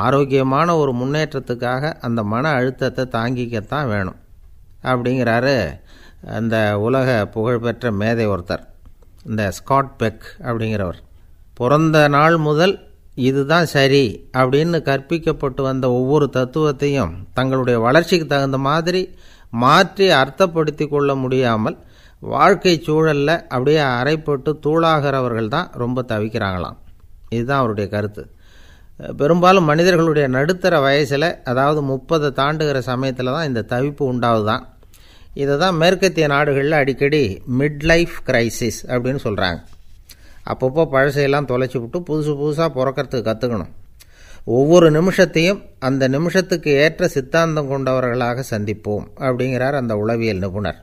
ஆரோக்கியமான ஒரு முன்னேற்றத்துக்காக அந்த மன அழுத்தத்தை தாங்கிக்கத்தான் வேணும் அப்படிங்கிறாரு அந்த உலக புகழ்பெற்ற மேதை ஒருத்தர், இந்த ஸ்காட் பெக் அப்படிங்கிறவர். பிறந்த நாள் முதல் இதுதான் சரி அப்படின்னு கற்பிக்கப்பட்டு வந்த ஒவ்வொரு தத்துவத்தையும் தங்களுடைய வளர்ச்சிக்கு தகுந்த மாதிரி மாற்றி அர்த்தப்படுத்தி கொள்ள முடியாமல் வாழ்க்கை சூழலில் அப்படியே அரைப்பட்டு தூளாகிறவர்கள் தான் ரொம்ப தவிக்கிறாங்களாம். இதுதான் அவருடைய கருத்து. பெரும்பாலும் மனிதர்களுடைய நடுத்தர வயசில், அதாவது 30 தாண்டுகிற சமயத்தில் தான் இந்த தவிப்பு உண்டாகுதான். இதை தான் மேற்கத்திய நாடுகளில் அடிக்கடி மிட் லைஃப் கிரைசிஸ் அப்படின்னு சொல்கிறாங்க. அப்பப்போ பழசையெல்லாம் தொலைச்சி விட்டு புதுசாக பிறக்கிறதுக்கு கற்றுக்கணும். ஒவ்வொரு நிமிஷத்தையும் அந்த நிமிஷத்துக்கு ஏற்ற சித்தாந்தம் கொண்டவர்களாக சந்திப்போம் அப்படிங்கிறார் அந்த உளவியல் நிபுணர்.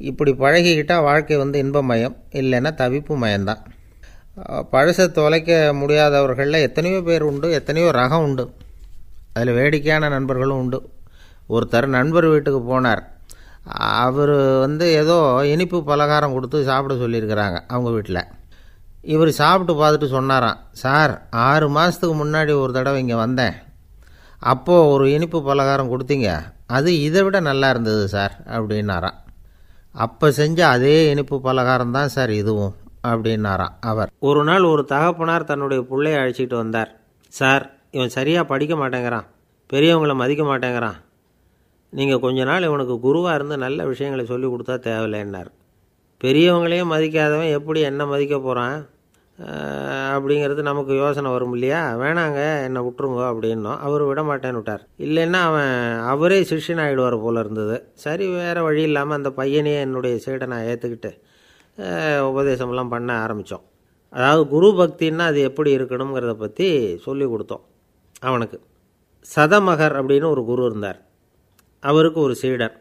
இப்படி பழகிக்கிட்டால் வாழ்க்கை வந்து இன்பமயம், இல்லைன்னா தவிப்பு மயம்தான். பழசை தொலைக்க முடியாதவர்களில் எத்தனையோ பேர் உண்டு, எத்தனையோ ரகம் உண்டு. அதில் வேடிக்கையான நண்பர்களும் உண்டு. ஒருத்தர் நண்பர் வீட்டுக்கு போனார். அவர் வந்து ஏதோ இனிப்பு பலகாரம் கொடுத்து சாப்பிட சொல்லியிருக்கிறாங்க அவங்க வீட்டில். இவர் சாப்பிட்டு பார்த்துட்டு சொன்னாராம், சார் 6 மாதத்துக்கு முன்னாடி ஒரு தடவை இங்கே வந்தேன், அப்போது ஒரு இனிப்பு பலகாரம் கொடுத்தீங்க, அது இதை விட நல்லா இருந்தது சார் அப்படின்னாராம். அப்போ செஞ்ச அதே இனிப்பு பலகாரம் தான் சார் இதுவும் அப்படின்னாராம் அவர். ஒரு நாள் ஒரு தகப்பனார் தன்னுடைய பிள்ளையை அழைச்சிக்கிட்டு வந்தார். சார், இவன் சரியாக படிக்க மாட்டேங்கிறான், பெரியவங்களை மதிக்க மாட்டேங்கிறான், நீங்கள் கொஞ்ச நாள் இவனுக்கு குருவாக இருந்து நல்ல விஷயங்களை சொல்லி கொடுத்தா தேவையில்லைன்னார். பெரியவங்களையும் மதிக்காதவன் எப்படி என்ன மதிக்க போகிறான் அப்படிங்கிறது நமக்கு யோசனை வரும் இல்லையா? வேணாங்க, என்னை விட்டுருங்க அப்படின்னோம். அவர் விட மாட்டேன்னு விட்டார். இல்லைன்னா அவரே சிஷ்யன் ஆகிடுவார் போல இருந்தது. சரி, வேறு வழி இல்லாமல் அந்த பையனையே என்னுடைய சீடை நான் ஏற்றுக்கிட்டு உபதேசமெல்லாம் பண்ண ஆரம்பித்தோம். அதாவது குரு பக்தின்னா அது எப்படி இருக்கணுங்கிறத பற்றி சொல்லி கொடுத்தோம் அவனுக்கு. சதமகர் அப்படின்னு ஒரு குரு இருந்தார். அவருக்கு ஒரு சீடர்.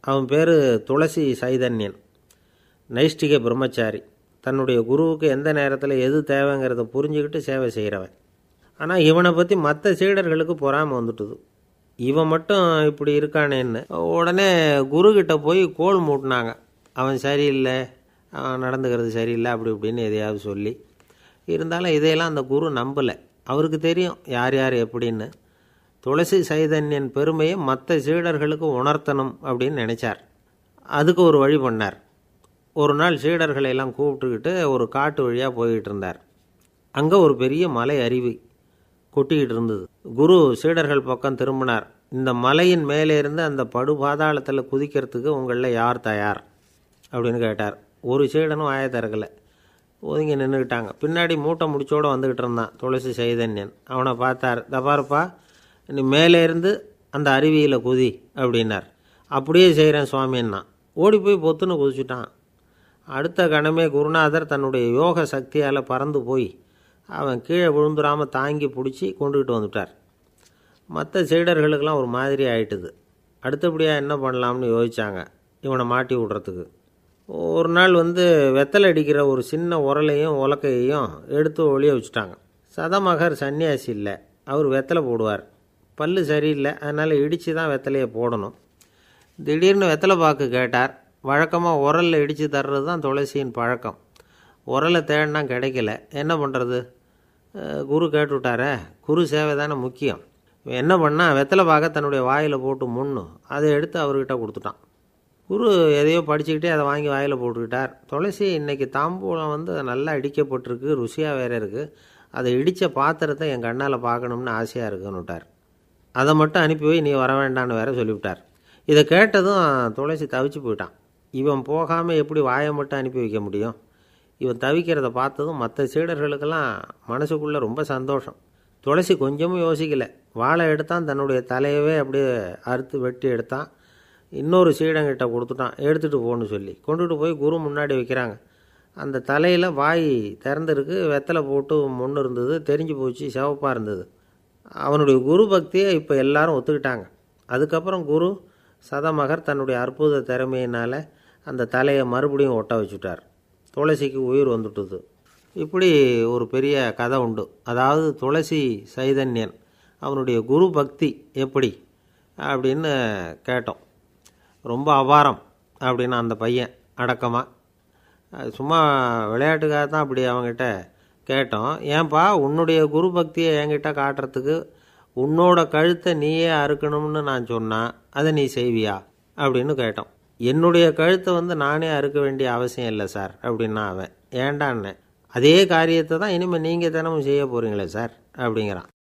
அவன் பேர் துளசி சைதன்யன், நைஷ்டிக பிரம்மச்சாரி. தன்னுடைய குருவுக்கு எந்த நேரத்தில் எது தேவைங்கிறத புரிஞ்சுக்கிட்டு சேவை செய்கிறவன். ஆனால் இவனை பற்றி மற்ற சீடர்களுக்கு பொறாமை வந்துட்டுது. இவன் மட்டும் இப்படி இருக்கானேன்னு உடனே குருக்கிட்ட போய் கோல் மூட்டினாங்க. அவன் சரியில்லை, அவன் நடந்துக்கிறது சரியில்லை, அப்படி இப்படின்னு எதையாவது சொல்லி. இருந்தாலும் இதையெல்லாம் அந்த குரு நம்பலை. அவருக்கு தெரியும் யார் யார் எப்படின்னு. துளசி சைதன்யன் பெருமையை மற்ற சீடர்களுக்கு உணர்த்தணும் அப்படின்னு நினச்சார். அதுக்கு ஒரு வழி பண்ணார். ஒரு நாள் சீடர்களை எல்லாம் கூப்பிட்டுக்கிட்டு ஒரு காட்டு வழியாக போய்கிட்டு இருந்தார். அங்கே ஒரு பெரிய மலை அருவி கொட்டிக்கிட்டு இருந்தது. குரு சீடர்கள் பக்கம் திரும்பினார். இந்த மலையின் மேலே இருந்து அந்த படு பாதாளத்தில் குதிக்கிறதுக்கு உங்களில் யார் தயார் அப்படின்னு கேட்டார். ஒரு சீடனும் ஆய திறக்கலை, ஒதுங்கி நின்றுக்கிட்டாங்க. பின்னாடி மூட்டை முடிச்சோடு வந்துக்கிட்டு இருந்தான் துளசி சைதன்யன். அவனை பார்த்தார். தப்பாருப்பா, நீ மேலே இருந்து அந்த அருவியில் குதி அப்படின்னார். அப்படியே செய்கிறேன் சுவாமின்னா ஓடி போய் பொத்துன்னு குதிச்சுட்டான். அடுத்த கணமே குருநாதர் தன்னுடைய யோக சக்தியால் பறந்து போய் அவன் கீழே விழுந்துடாமல் தாங்கி பிடிச்சி கொண்டுக்கிட்டு வந்துட்டார். மற்ற சீடர்களுக்கெல்லாம் ஒரு மாதிரி ஆயிட்டுது. அடுத்தபடியாக என்ன பண்ணலாம்னு யோசித்தாங்க இவனை மாட்டி விடுறதுக்கு. ஒரு நாள் வெத்தலை அடிக்கிற ஒரு சின்ன உரலையும் உலக்கையையும் எடுத்து ஒளிய வச்சுட்டாங்க. சதமகர் சன்னியாசி இல்லை, அவர் வெத்தலை போடுவார். பல்லு சரியில்லை, அதனால் இடித்து தான் வெத்தலையை போடணும். திடீர்னு வெத்தலை பாக்கு கேட்டார். வழக்கமாக உரலில் இடித்து தர்றது தான் துளசியின் பழக்கம். உரலை தேடினா கிடைக்கல, என்ன பண்ணுறது? குரு கேட்டுவிட்டாரே, குரு சேவை தானே முக்கியம். என்ன பண்ணால் வெத்தலை பாக்க தன்னுடைய வாயில் போட்டு முன்னு அதை எடுத்து அவர்கிட்ட கொடுத்துட்டான். குரு எதையோ படிச்சுக்கிட்டே அதை வாங்கி வாயில் போட்டுக்கிட்டார். துளசி இன்றைக்கி தாம்பூலம் நல்லா இடிக்கப்பட்டிருக்கு, ருசியாக வேறு இருக்குது, அதை இடித்த பாத்திரத்தை என் கண்ணால் பார்க்கணும்னு ஆசையாக இருக்குன்னு விட்டார். அதை மட்டும் அனுப்பி போய் நீ வர வேண்டான்னு வேற சொல்லிவிட்டார். இதை கேட்டதும் துளசி தவிச்சு போயிட்டான். இவன் போகாமல் எப்படி வாயை மட்டும் அனுப்பி வைக்க முடியும்? இவன் தவிக்கிறத பார்த்ததும் மற்ற சீடர்களுக்கெல்லாம் மனசுக்குள்ளே ரொம்ப சந்தோஷம். துளசி கொஞ்சமும் யோசிக்கலை. வாழை எடுத்தான், தன்னுடைய தலையவே அப்படியே அறுத்து வெட்டி எடுத்தான். இன்னொரு சீடங்கிட்ட கொடுத்துட்டான், எடுத்துகிட்டு போன்னு சொல்லி. கொண்டுட்டு போய் குரு முன்னாடி வைக்கிறாங்க. அந்த தலையில் வாய் திறந்துருக்கு, வெத்தலை போட்டு முன்னு இருந்தது, தெரிஞ்சு போச்சு, சிவப்பாக இருந்தது. அவனுடைய குரு பக்தியை இப்போ எல்லாரும் ஒத்துக்கிட்டாங்க. அதுக்கப்புறம் குரு சதமகர் தன்னுடைய அற்புத திறமையினால் அந்த தலையை மறுபடியும் ஒட்ட வச்சுட்டார். துளசிக்கு உயிர் வந்துட்டுது. இப்படி ஒரு பெரிய கதை உண்டு. அதாவது துளசி சைதன்யன் அவனுடைய குரு பக்தி எப்படி அப்படின்னு கேட்டோம். ரொம்ப அபாரம் அப்படின்னு அந்த பையன் அடக்கமாக, சும்மா விளையாட்டுக்காக தான் அப்படி அவங்ககிட்ட கேட்டோம். ஏன்பா உன்னுடைய குரு பக்தியை என்கிட்ட காட்டுறதுக்கு உன்னோட கழுத்தை நீயே அறுக்கணும்னு நான் சொன்னால் அதை நீ செய்வியா அப்படின்னு கேட்டோம். என்னுடைய கழுத்தை நானே அறுக்க வேண்டிய அவசியம் இல்லை சார் அப்படின்னா அவன். ஏண்டான்னு, அதே காரியத்தை தான் இனிமேல் நீங்கள் தினமும் செய்ய போகிறீங்களே சார் அப்படிங்கிறான்.